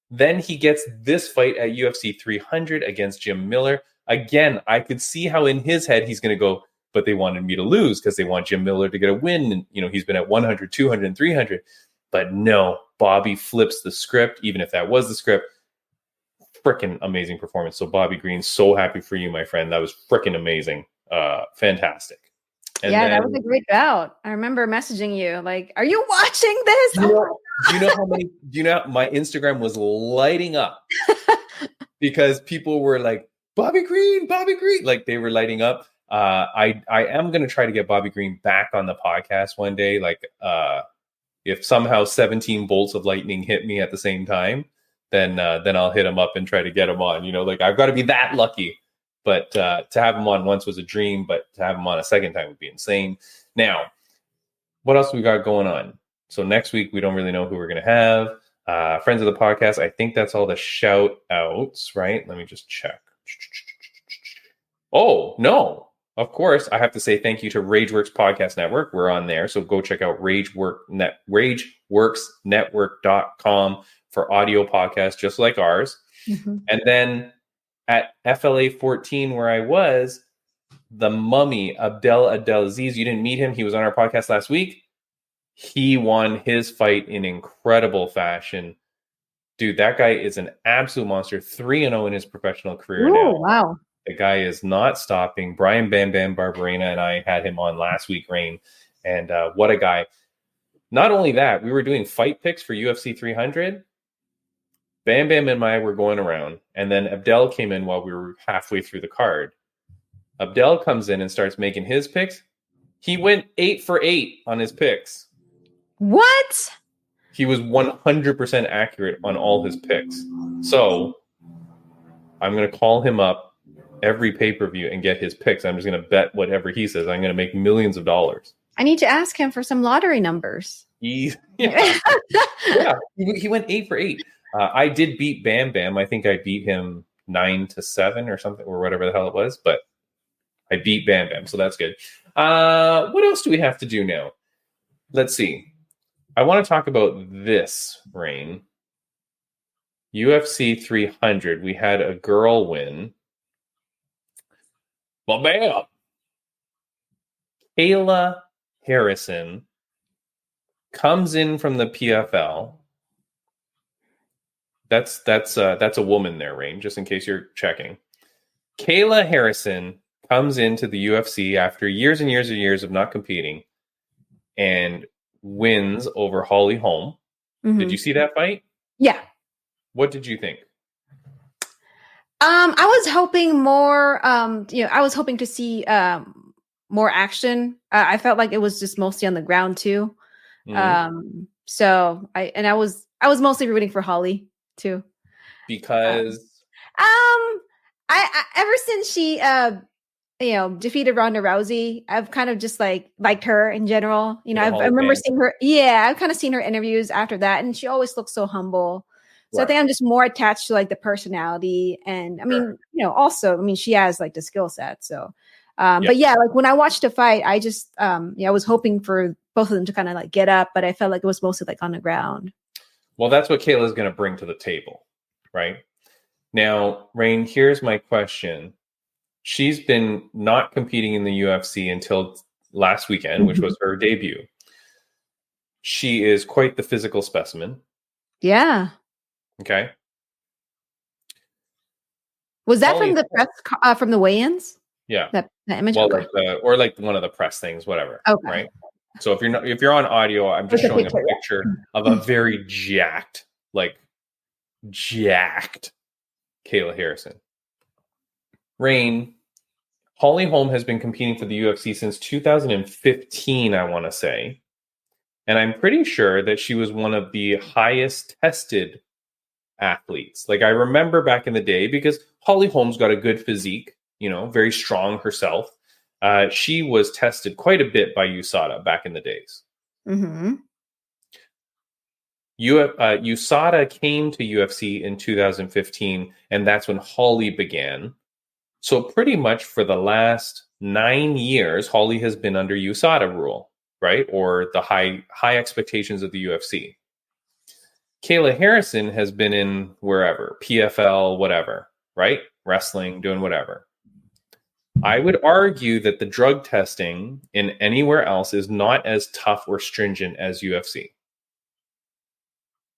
Then he gets this fight at UFC 300 against Jim Miller. Again, I could see how in his head he's going to go, but they wanted me to lose because they want Jim Miller to get a win. And, you know, he's been at 100, 200, and 300. But no, Bobby flips the script, even if that was the script. Freaking amazing performance. So Bobby Green, so happy for you, my friend. That was freaking amazing. Fantastic. And yeah, that was a great bout. I remember messaging you like, are you watching this? Do you know my Instagram was lighting up because people were like, Bobby Green. Like they were lighting up. I am going to try to get Bobby Green back on the podcast one day. Like if somehow 17 bolts of lightning hit me at the same time, then I'll hit him up and try to get him on. You know, like I've got to be that lucky. But to have him on once was a dream, but to have him on a second time would be insane. Now, what else we got going on? So next week, we don't really know who we're going to have. Friends of the podcast, I think that's all the shout outs, right? Let me just check. Oh, no. Of course, I have to say thank you to Rageworks Podcast Network. We're on there. So go check out RageWorksNetwork.com for audio podcasts just like ours. Mm-hmm. And then at FLA 14, where I was, the mummy, Abdelaziz, you didn't meet him. He was on our podcast last week. He won his fight in incredible fashion. Dude, that guy is an absolute monster. 3-0 in his professional career now. Wow. The guy is not stopping. Brian Bam Bam Barberena and I had him on last week, Raine. And what a guy. Not only that, we were doing fight picks for UFC 300. Bam Bam and I were going around, and then Abdel came in while we were halfway through the card. Abdel comes in and starts making his picks. He went 8 for 8 on his picks. What? He was 100% accurate on all his picks. So I'm going to call him up every pay-per-view and get his picks. I'm just going to bet whatever he says. I'm going to make millions of dollars. I need to ask him for some lottery numbers. Yeah, he went 8 for 8. I did beat Bam Bam. I think I beat him 9-7 or something, or whatever the hell it was. But I beat Bam Bam, so that's good. What else do we have to do now? Let's see. I want to talk about this, Raine. UFC 300. We had a girl win. Well, bam! Kayla Harrison comes in from the PFL. That's a woman there, Raine, just in case you're checking. Kayla Harrison comes into the UFC after years and years and years of not competing and wins over Holly Holm. Mm-hmm. Did you see that fight? Yeah. What did you think? I was hoping more, I was hoping to see more action. I felt like it was just mostly on the ground too. Mm-hmm. So I was mostly rooting for Holly too. Because I ever since she defeated Ronda Rousey, I've kind of just liked her in general. You know, I remember seeing her. Yeah, I've kind of seen her interviews after that, and she always looks so humble. So right. I think I'm just more attached to the personality, and I mean, also, I mean, she has the skill set. So, but yeah, when I watched the fight, I just, I was hoping for both of them to kind of get up, but I felt like it was mostly on the ground. Well, that's what Kayla's going to bring to the table, right? Now, Raine, here's my question. She's been not competing in the UFC until last weekend, which was her debut. She is quite the physical specimen. Yeah. Okay. Was that from the press, from the weigh-ins? Yeah. That image. Well, Okay. like or like one of the press things, whatever. Okay. Right. So if you're on audio, I'm just With a showing picture, a picture of a very jacked Kayla Harrison. Raine, Holly Holm has been competing for the UFC since 2015, I want to say. And I'm pretty sure that she was one of the highest tested athletes. Like I remember back in the day, because Holly Holm's got a good physique, very strong herself. She was tested quite a bit by USADA back in the days. Mm-hmm. USADA came to UFC in 2015, and that's when Holly began. So pretty much for the last 9 years, Holly has been under USADA rule, right? Or the high expectations of the UFC. Kayla Harrison has been in wherever, PFL, whatever, right? Wrestling, doing whatever. I would argue that the drug testing in anywhere else is not as tough or stringent as UFC.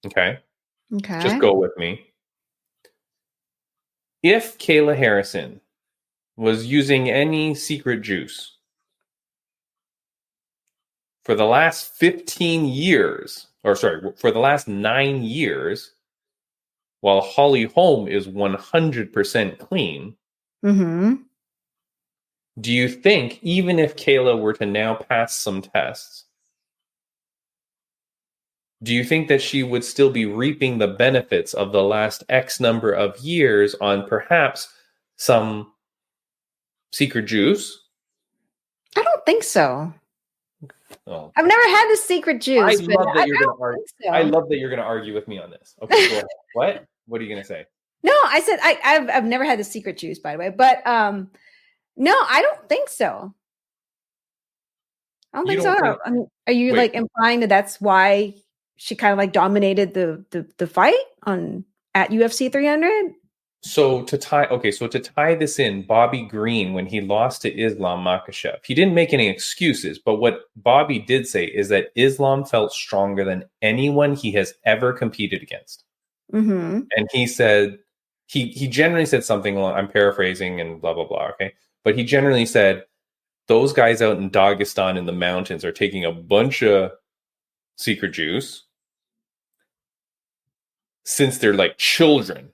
Okay? Okay. Just go with me. If Kayla Harrison was using any secret juice for the last 15 years, for the last 9 years, while Holly Holm is 100% clean, Mm-hmm. do you think, even if Kayla were to now pass some tests, do you think that she would still be reaping the benefits of the last X number of years on perhaps some secret juice? I don't think so. Oh. I've never had the secret juice. I love that you're going to argue. So. I love that you're going to argue with me on this. Okay, go ahead. What? What are you going to say? No, I said I've never had the secret juice, by the way. But no, I don't think so. I don't think so. I mean, are you like implying that that's why she kind of like dominated the fight at UFC 300? So to tie this in, Bobby Green, when he lost to Islam Makhachev, he didn't make any excuses. But what Bobby did say is that Islam felt stronger than anyone he has ever competed against. Mm-hmm. And he said, he generally said something along, I'm paraphrasing and blah, blah, blah. Okay. But he generally said, those guys out in Dagestan in the mountains are taking a bunch of secret juice since they're like children.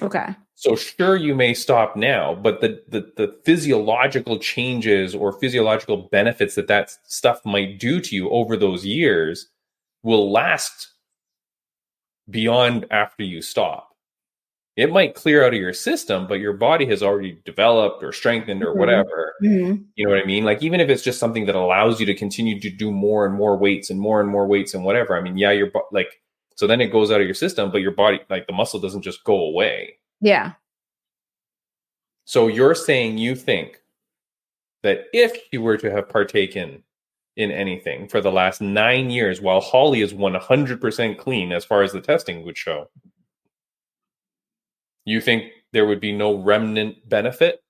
Okay. So sure, you may stop now, but the physiological changes or physiological benefits that stuff might do to you over those years will last beyond after you stop. It might clear out of your system, but your body has already developed or strengthened or whatever. Mm-hmm. You know what I mean? Like, even if it's just something that allows you to continue to do more and more weights and more weights and whatever. I mean, yeah, so then it goes out of your system, but your body, like the muscle doesn't just go away. Yeah. So you're saying you think that if she were to have partaken in anything for the last 9 years, while Holly is 100% clean as far as the testing would show, you think there would be no remnant benefit?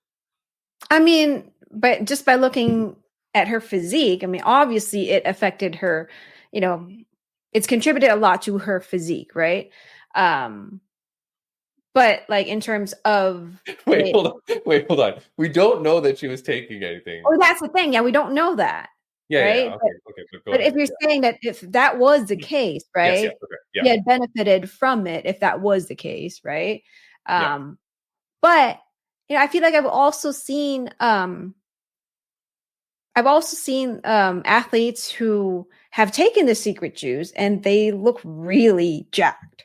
I mean, but just by looking at her physique, I mean, obviously it affected her, it's contributed a lot to her physique, right? But like in terms of hold on. We don't know that she was taking anything. Oh, that's the thing. Yeah, we don't know that. Yeah, right? yeah. Okay. But if you're saying that if that was the case, right? Yes, okay. Yeah. He had benefited from it if that was the case, right? But I feel like I've also seen athletes who have taken the secret juice and they look really jacked.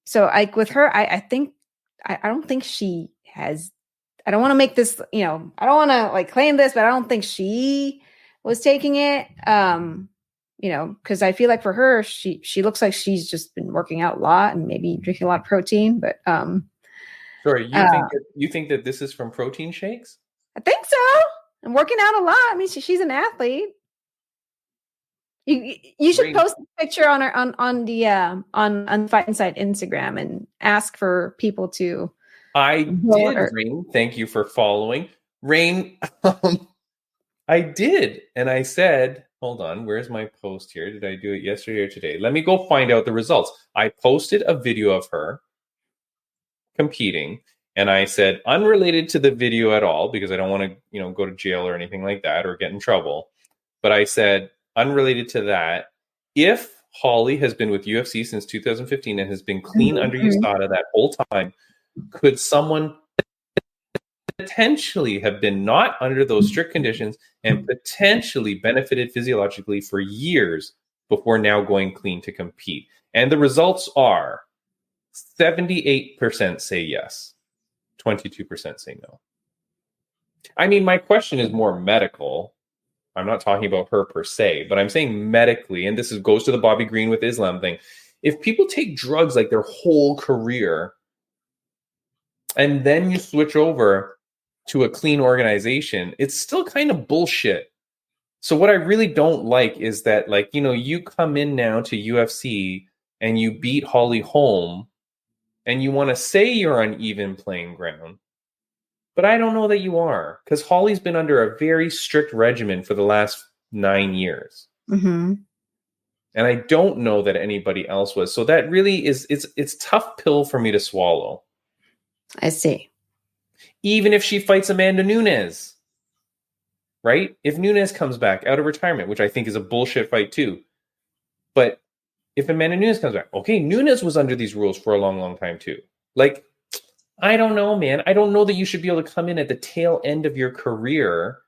So like with her, I think I don't think she has. I don't want to make this, I don't want to like claim this, but I don't think she was taking it. Because I feel like for her, she looks like she's just been working out a lot and maybe drinking a lot of protein. But sorry, you think that this is from protein shakes? I think so. I'm working out a lot. I mean, she's an athlete. You should post a picture on the Fight Inside Instagram and ask for people to. I did, Raine. Thank you for following, Raine. I did, and I said, hold on, where's my post here? Did I do it yesterday or today? Let me go find out the results. I posted a video of her competing, And I said, unrelated to the video at all, because I don't want to, go to jail or anything like that or get in trouble. But I said, unrelated to that, if Holly has been with UFC since 2015 and has been clean under USADA that whole time, could someone potentially have been not under those strict conditions and potentially benefited physiologically for years before now going clean to compete? And the results are 78% say yes, 22% say no. I mean, my question is more medical. I'm not talking about her per se, but I'm saying medically, and this goes to the Bobby Green with Islam thing. If people take drugs like their whole career, and then you switch over to a clean organization, it's still kind of bullshit. So what I really don't like is that, you come in now to UFC and you beat Holly Holm, and you want to say you're on even playing ground. But I don't know that you are, because Holly's been under a very strict regimen for the last 9 years. Mm-hmm. And I don't know that anybody else was. So that really it's tough pill for me to swallow. I see. Even if she fights Amanda Nunes, right? If Nunes comes back out of retirement, which I think is a bullshit fight too. But if Amanda Nunes comes back, okay, Nunes was under these rules for a long, long time too. I don't know, man. I don't know that you should be able to come in at the tail end of your career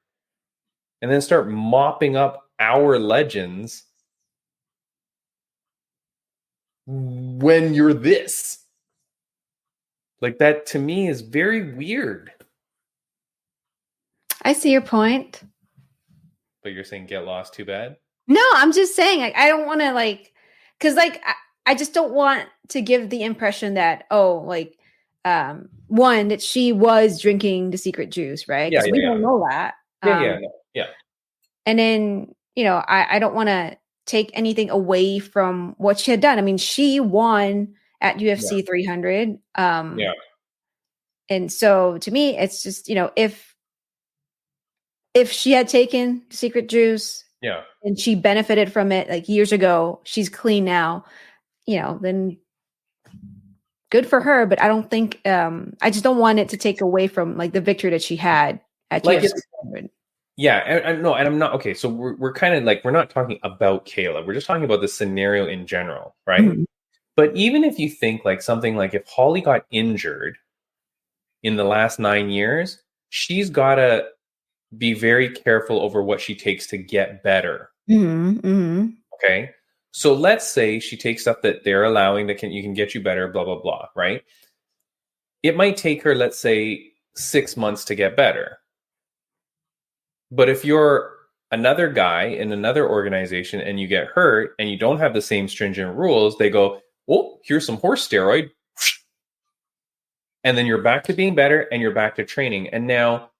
and then start mopping up our legends when you're this. That to me is very weird. I see your point. But you're saying get lost too bad? No, I'm just saying, I don't want to because I just don't want to give the impression that, one, that she was drinking the secret juice, right? Yeah, we don't know that. Yeah. And then, I don't want to take anything away from what she had done. I mean, she won at UFC 300. And so to me, it's just, if she had taken secret juice and she benefited from it years ago, she's clean now, then good for her. But I don't think, I just don't want it to take away from the victory that she had at UFC 300. Yeah, and I'm not okay. So we're kind of we're not talking about Kayla. We're just talking about the scenario in general, right? Mm-hmm. But even if you think something if Holly got injured in the last 9 years, she's got to be very careful over what she takes to get better. Mm-hmm. Mm-hmm. Okay, so let's say she takes stuff that they're allowing that you can get you better, blah blah blah, right? It might take her, let's say, 6 months to get better. But if you're another guy in another organization and you get hurt and you don't have the same stringent rules, they go, oh, here's some horse steroid. And then you're back to being better and you're back to training. And now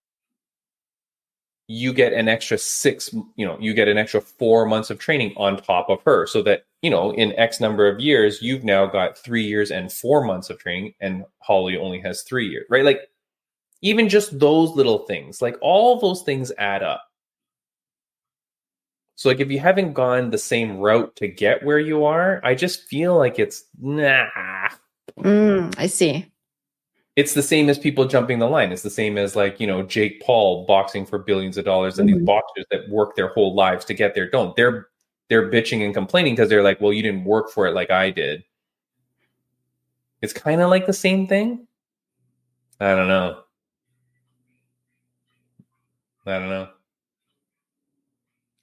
you get an extra 4 months of training on top of her, so that, in X number of years, you've now got 3 years and 4 months of training, and Holly only has 3 years, right? Even just those little things, all those things add up. So if you haven't gone the same route to get where you are, I just feel it's nah. I see. It's the same as people jumping the line. It's the same as Jake Paul boxing for billions of dollars, and these boxers that work their whole lives to get there don't. They're bitching and complaining because they're well, you didn't work for it like I did. It's kind of the same thing. I don't know.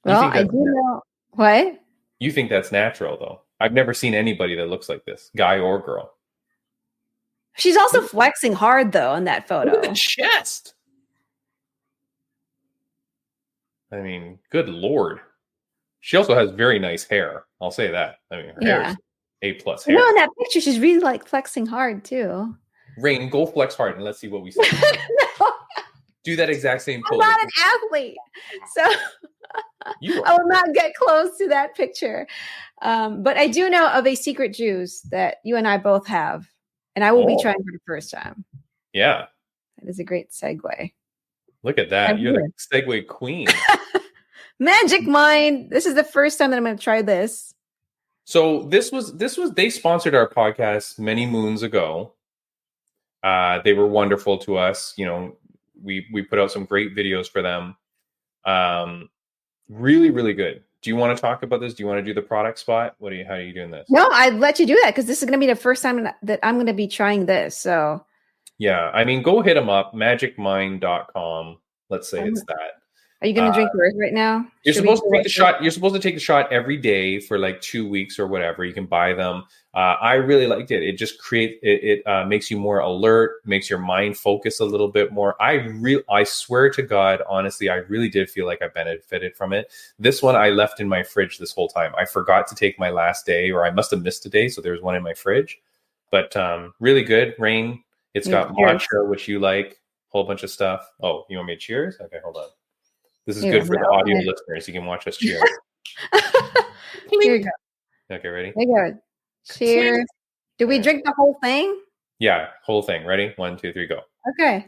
Well, I do know. What? You think that's natural, though? I've never seen anybody that looks like this, guy or girl. She's also flexing hard, though, in that photo. Look at the chest. I mean, good Lord. She also has very nice hair. I'll say that. I mean, her hair is A+ hair. No, in that picture, she's really flexing hard, too. Raine, go flex hard and let's see what we see. No. Do that exact same pose. I'm not an athlete, so I will not get close to that picture. But I do know of a secret juice that you and I both have, and I will be trying for the first time. Yeah. That is a great segue. Look at that. You're the segue queen. Magic mind. This is the first time that I'm going to try this. So this was they sponsored our podcast many moons ago. They were wonderful to us. You know, we put out some great videos for them. Really, really good. Do you want to talk about this? Do you want to do the product spot? How are you doing this? No, I'd let you do that because this is going to be the first time that I'm going to be trying this. So yeah, I mean, go hit them up, magicmind.com. Let's say it's that. Are you going to drink yours right now? You're supposed to take the shot. You're supposed to take the shot every day for like 2 weeks or whatever. You can buy them. I really liked it. It just makes you more alert, makes your mind focus a little bit more. I swear to God, honestly, I really did feel like I benefited from it. This one I left in my fridge this whole time. I forgot to take my last day, or I must have missed a day, so there's one in my fridge. But really good. Raine. It's got matcha, which you like. A whole bunch of stuff. Oh, you want me to cheers? Okay, hold on. This is good for the audio listeners. You can watch us cheer. Here you go. Okay, ready? There you go. Cheers. Do we drink the whole thing? Yeah, whole thing. Ready? 1, 2, 3, go. Okay.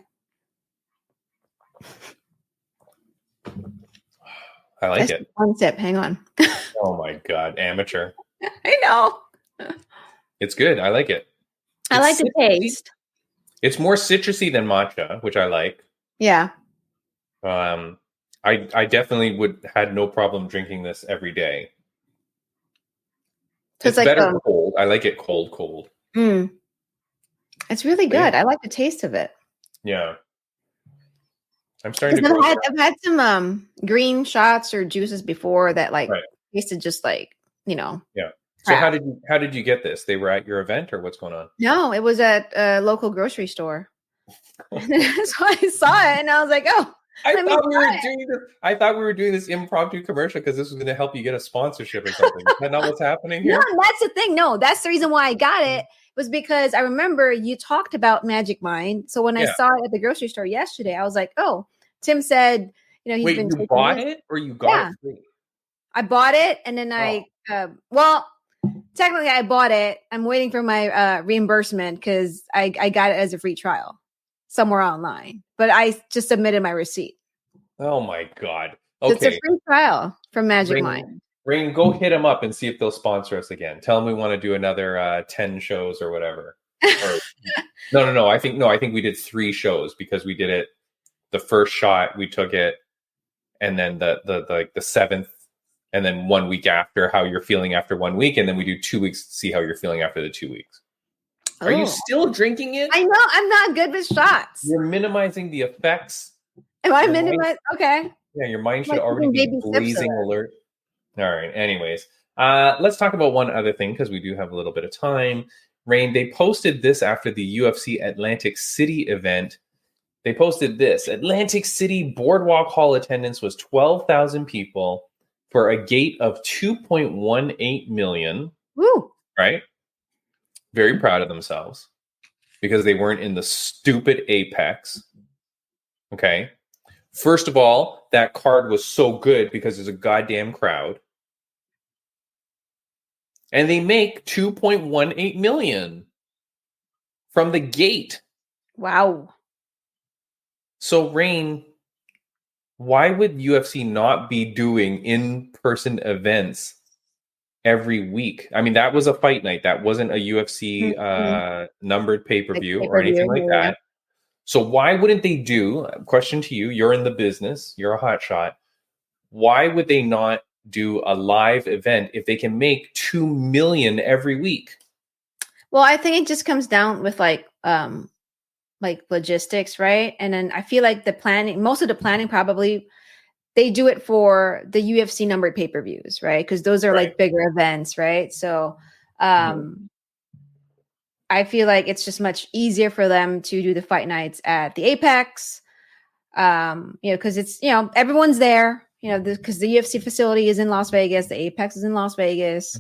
I like it. One sip. Hang on. Oh my God, amateur. I know. It's good. I like it. I like the taste. It's more citrusy than matcha, which I like. Yeah. I definitely had no problem drinking this every day. So it's like better cold. I like it cold. It's really good. I like the taste of it. Yeah. I'm starting to I've had some green shots or juices before that tasted just like, Yeah. crap. So how did you get this? They were at your event or what's going on? No, it was at a local grocery store. So I saw it and I was like, oh, I thought we were doing this impromptu commercial because this was going to help you get a sponsorship or something. Is that not what's happening here? No, that's the thing. No, that's the reason why I got it was because I remember you talked about Magic Mind. So when I saw it at the grocery store yesterday, I was like, oh, Tim said, he's been you bought it or you got it free? I bought it and then technically I bought it. I'm waiting for my reimbursement because I got it as a free trial somewhere online, but I just submitted my receipt. Oh my God. Okay. It's a free trial from Magic Mind. Raine, go hit them up and see if they'll sponsor us again. Tell them we want to do another 10 shows or whatever. No. I think we did 3 shows because we did it. The first shot, we took it, and then the 7th, and then 1 week after, how you're feeling after 1 week, and then we do 2 weeks to see how you're feeling after the 2 weeks. Are you still drinking it? I know I'm not good with shots. You're minimizing the effects. Am I minimizing? Okay. Yeah, your mind should already be blazing alert. All right. Anyways, let's talk about one other thing because we do have a little bit of time. Raine, they posted this after the UFC Atlantic City event. They posted this. Atlantic City Boardwalk Hall attendance was 12,000 people for a gate of 2.18 million. Woo. Right? Very proud of themselves because they weren't in the stupid Apex. Okay. First of all, that card was so good because there's a goddamn crowd. And they make 2.18 million from the gate. Wow. So, Raine, why would UFC not be doing in-person events every week? I mean, that was a fight night. That wasn't a UFC numbered pay-per-view or anything like that. Yeah. So why wouldn't they do, question to you, you're in the business, you're a hotshot. Why would they not do a live event if they can make 2 million every week? Well, I think it just comes down with like logistics, right? And then I feel like most of the planning probably they do it for the UFC numbered pay-per-views, right? Because those are like bigger events, right? So I feel like it's just much easier for them to do the fight nights at the Apex, because it's, everyone's there, because the UFC facility is in Las Vegas, the Apex is in Las Vegas.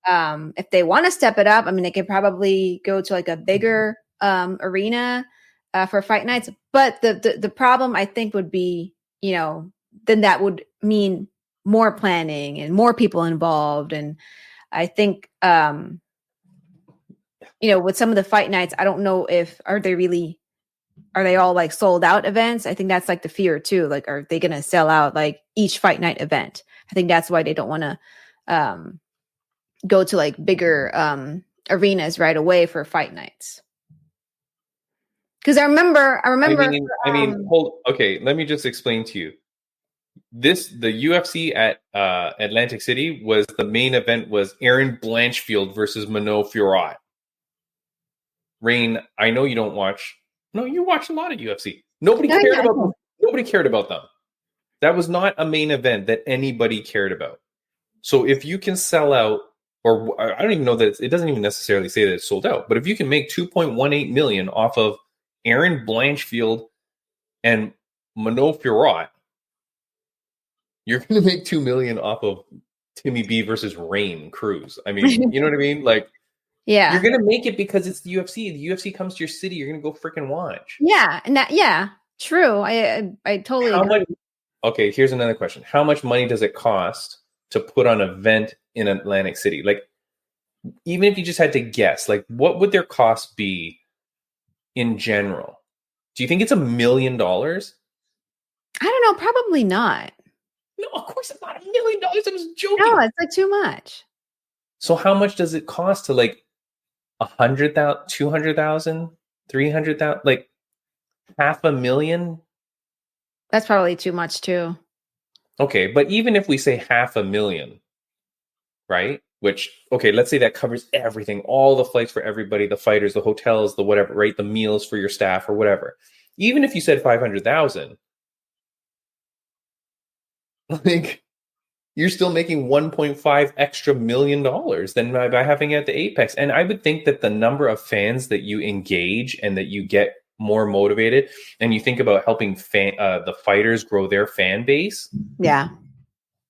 If they want to step it up, I mean, they could probably go to like a bigger arena for fight nights. But the problem I think would be, then that would mean more planning and more people involved. And I think, with some of the fight nights, I don't know are they all like sold out events? I think that's like the fear too. Like, are they going to sell out like each fight night event? I think that's why they don't want to go to like bigger arenas right away for fight nights. Because I remember. Okay, let me just explain to you. The UFC at Atlantic City was the main event was Aaron Blanchfield versus Mano Fiorot. Raine, I know you don't watch. No, you watch a lot of UFC. Nobody cared about them. Nobody cared about them. That was not a main event that anybody cared about. So if you can sell out, or I don't even know that it doesn't even necessarily say that it's sold out, but if you can make 2.18 million off of Aaron Blanchfield and Mano Fiorot, you're going to make 2 million off of Timmy B versus Raine Cruz. I mean, you know what I mean? Like, yeah, you're going to make it because it's the UFC. The UFC comes to your city. You're going to go freaking watch. Yeah. And true. I totally agree. Okay. Here's another question. How much money does it cost to put on an event in Atlantic City? Like, even if you just had to guess, like, what would their cost be in general? Do you think it's $1 million? I don't know. Probably not. No, of course it's not $1 million. I was joking. No, it's like too much. So how much does it cost to like 100,000, 200,000, 300,000, like $500,000? That's probably too much too. Okay, but even if we say $500,000, right? Which, okay, let's say that covers everything, all the flights for everybody, the fighters, the hotels, the whatever, right? The meals for your staff or whatever. Even if you said 500,000, like, you're still making 1.5 extra $1 million than by having it at the Apex. And I would think that the number of fans that you engage and that you get more motivated, and you think about helping the fighters grow their fan base. Yeah.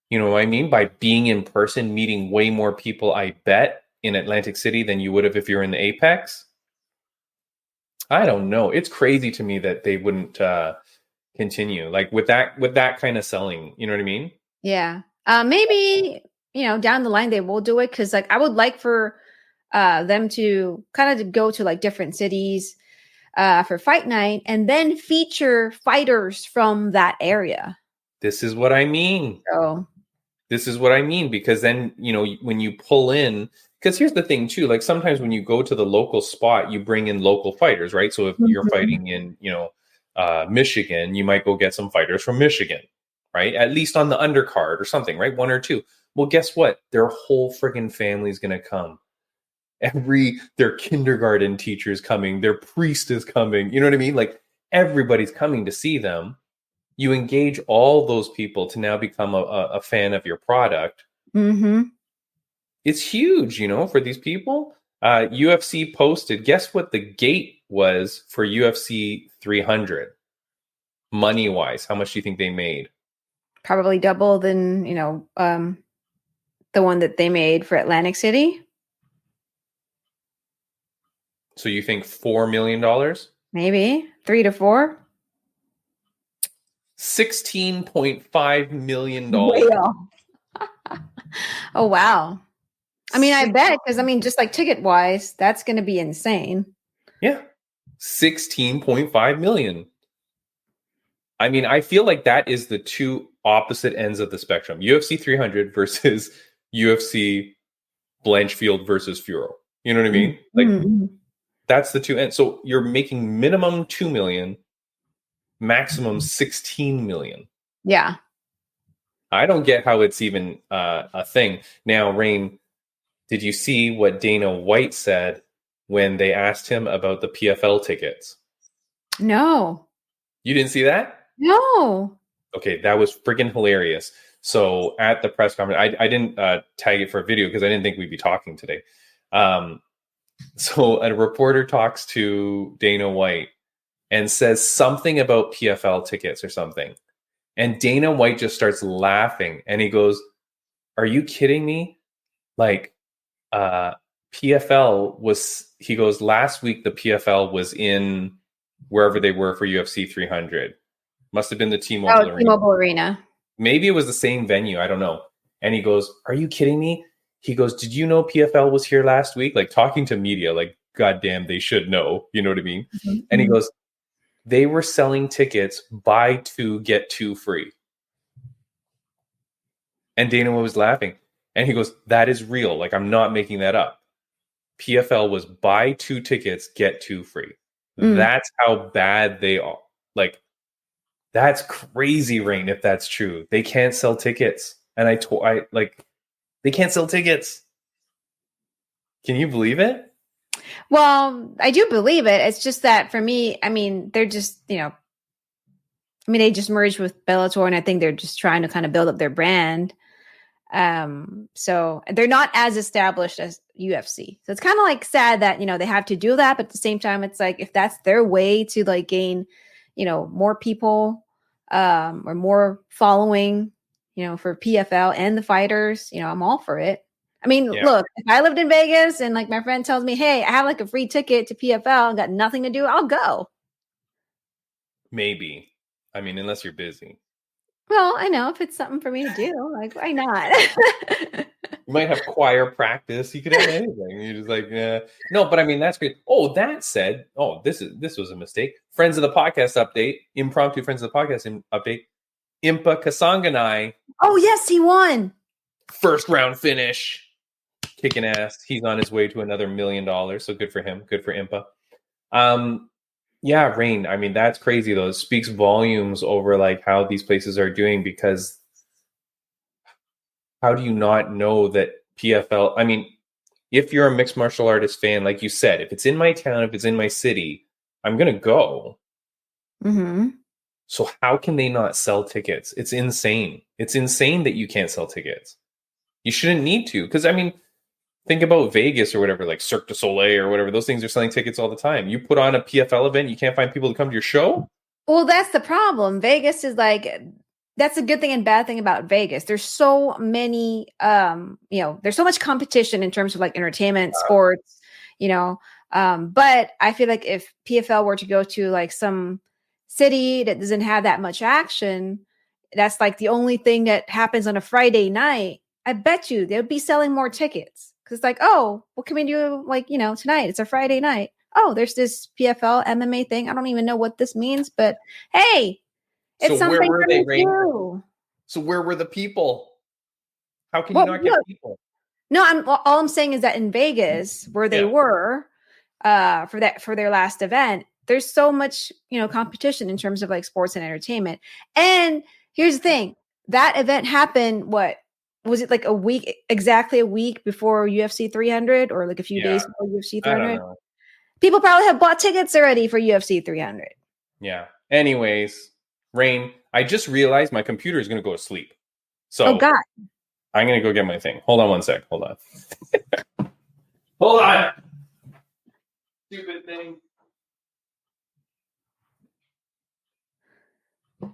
You know what I mean? By being in person, meeting way more people, I bet, in Atlantic City than you would have if you're in the Apex. I don't know. It's crazy to me that they wouldn't continue like with that kind of selling. You know what I mean? Yeah. Maybe, down the line they will do it, because like I would like for them to kind of go to like different cities for fight night and then feature fighters from that area. This is what I mean. This is what I mean, because then, when you pull in, because here's the thing too, like sometimes when you go to the local spot, you bring in local fighters, right? So if you're fighting in, Michigan, you might go get some fighters from Michigan, right? At least on the undercard or something, right? One or two. Well, guess what? Their whole friggin' family's going to come. Their kindergarten teacher's coming. Their priest is coming. You know what I mean? Like, everybody's coming to see them. You engage all those people to now become a fan of your product. Mm-hmm. It's huge, for these people. UFC posted, guess what the gate was for UFC 300? Money-wise, how much do you think they made? Probably double than, the one that they made for Atlantic City. So you think $4 million? Maybe 3 to 4. $16.5 million. Oh, wow. I mean, I bet, because just like ticket wise, that's going to be insane. Yeah. 16.5 million. I mean, I feel like that is the two opposite ends of the spectrum. UFC 300 versus UFC Blanchfield versus Furo. You know what I mean? Like, that's the two ends. So you're making minimum 2 million, maximum 16 million. Yeah. I don't get how it's even a thing. Now, Raine, did you see what Dana White said when they asked him about the PFL tickets? No. You didn't see that? No. Okay, that was freaking hilarious. So at the press conference, I didn't tag it for a video because I didn't think we'd be talking today. So a reporter talks to Dana White and says something about PFL tickets or something. And Dana White just starts laughing. And he goes, "Are you kidding me? Like, PFL was," he goes, "last week the PFL was in wherever they were for UFC 300. Must have been the T-Mobile Arena. T-Mobile Arena. Maybe it was the same venue. I don't know." And he goes, "Are you kidding me?" He goes, "Did you know PFL was here last week?" Like, talking to media, like, goddamn, they should know. You know what I mean? Mm-hmm. And he goes, "They were selling tickets, buy 2, get 2 free." And Dana was laughing. And he goes, "That is real. Like, I'm not making that up. PFL was buy 2 tickets, get 2 free." That's how bad they are. Like, that's crazy, Rain, if that's true. They can't sell tickets. And they can't sell tickets. Can you believe it? Well, I do believe it. It's just that for me, I mean, they're just, they just merged with Bellator, and I think they're just trying to kind of build up their brand. So they're not as established as UFC. So it's kind of like sad that, they have to do that. But at the same time, it's like, if that's their way to like gain, more people, or more following, for PFL and the fighters, I'm all for it. I mean, look, if I lived in Vegas and like my friend tells me, hey, I have like a free ticket to PFL and got nothing to do, I'll go. Maybe. I mean, unless you're busy. Well, I know if it's something for me to do, like, why not? You might have choir practice. You could have anything. You're just like, no, but I mean, that's great. Oh, that said, this was a mistake. Friends of the podcast update, impromptu friends of the podcast update. Impa Kasanganai. Oh, yes, he won. First round finish. Kicking ass. He's on his way to another $1 million. So good for him. Good for Impa. Yeah, Rain. I mean, that's crazy though. It speaks volumes over like how these places are doing, because how do you not know that PFL? I mean, if you're a mixed martial artist fan, like you said, if it's in my town, if it's in my city, I'm going to go. Mm-hmm. So how can they not sell tickets? It's insane. It's insane that you can't sell tickets. You shouldn't need to. Because, I mean, think about Vegas or whatever, like Cirque du Soleil or whatever. Those things are selling tickets all the time. You put on a PFL event, you can't find people to come to your show? Well, that's the problem. Vegas is like, that's a good thing and bad thing about Vegas. There's so many, there's so much competition in terms of like entertainment, sports, but I feel like if PFL were to go to like some city that doesn't have that much action, that's like the only thing that happens on a Friday night, I bet you they'll be selling more tickets. Because it's like, oh, what can we do? Like, tonight, it's a Friday night. Oh, there's this PFL MMA thing. I don't even know what this means, but hey, it's something for me too. So where were the people? How can you not get people? No, all I'm saying is that in Vegas, where they were for their last event, there's so much, competition in terms of like sports and entertainment. And here's the thing. That event happened, what? Was it like exactly a week before UFC 300, or like a few days before UFC 300? People probably have bought tickets already for UFC 300. Yeah. Anyways, Rain, I just realized my computer is going to go to sleep. So oh God, I'm going to go get my thing. Hold on one sec. Hold on. Hold on. Stupid thing. I'm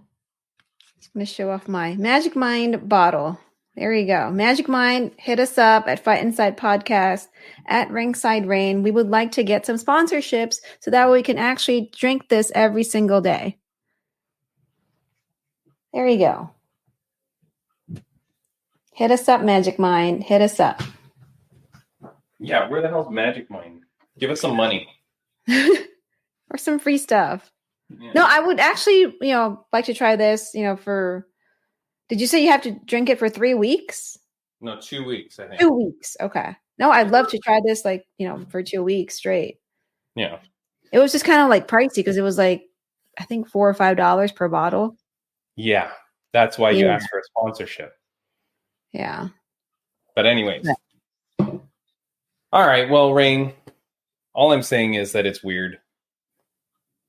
going to show off my Magic Mind bottle. There you go. Magic Mind, hit us up at Fight Inside Podcast, at Ringside Raine. We would like to get some sponsorships so that way we can actually drink this every single day. There you go. Hit us up, Magic Mind. Hit us up. Yeah, where the hell's Magic Mind? Give us some money. Or some free stuff. Yeah. No, I would actually, like to try this, for... Did you say you have to drink it for 3 weeks? No, 2 weeks, I think. 2 weeks. Okay. No, I'd love to try this for 2 weeks straight. Yeah. It was just kind of like pricey because it was like, I think $4 or $5 per bottle. Yeah. That's why you asked for a sponsorship. Yeah. But anyways. Yeah. All right. Well, Rain, all I'm saying is that it's weird.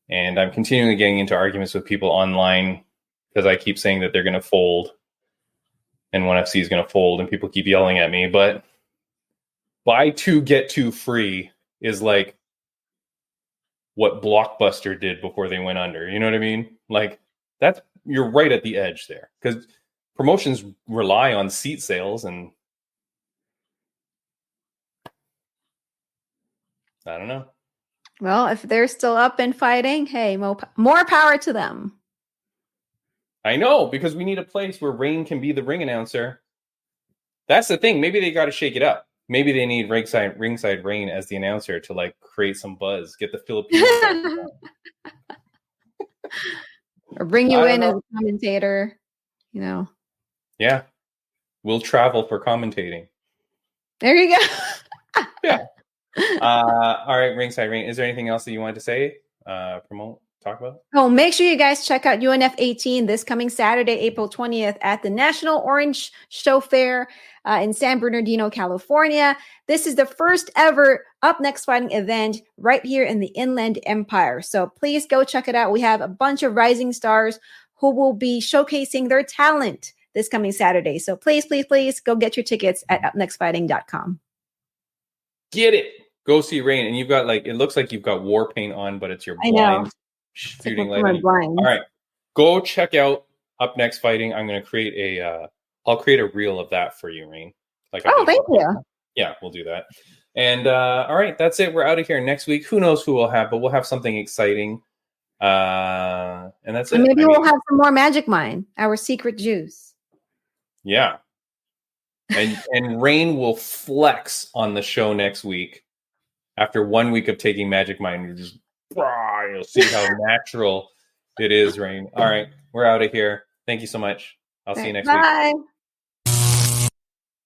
And I'm continually getting into arguments with people online because I keep saying that they're going to fold and ONE FC is going to fold, and people keep yelling at me. But buy two, get two free is like what Blockbuster did before they went under. You know what I mean? Like, you're right at the edge there, because promotions rely on seat sales, and I don't know. Well, if they're still up and fighting, hey, more power to them. I know, because we need a place where Raine can be the ring announcer. That's the thing. Maybe they got to shake it up. Maybe they need Ringside Raine as the announcer to like create some buzz, get the Filipinos. Or bring you in as a commentator, Yeah. We'll travel for commentating. There you go. Yeah. All right, Ringside Raine. Is there anything else that you wanted to say? promote, talk about? Oh, make sure you guys check out UNF 18 this coming Saturday, April 20th at the National Orange Show Fair in San Bernardino, California. This is the first ever Up Next Fighting event right here in the Inland Empire. So please go check it out. We have a bunch of rising stars who will be showcasing their talent this coming Saturday. So please, please, please go get your tickets at upnextfighting.com. Get it. Go see Raine. And you've got it looks like you've got war paint on, but it's your blind shooting light. All right. Go check out Up Next Fighting. I'm going to create I'll create a reel of that for you, Raine. Thank you. Yeah, we'll do that. And all right, that's it. We're out of here. Next week, who knows who we'll have, but we'll have something exciting. And that's it. Maybe we'll have some more Magic Mind, our secret juice. Yeah. And Raine will flex on the show next week. After 1 week of taking Magic Mind, you'll see how natural it is, Raine. All right, we're out of here. Thank you so much. I'll see you next week. Bye.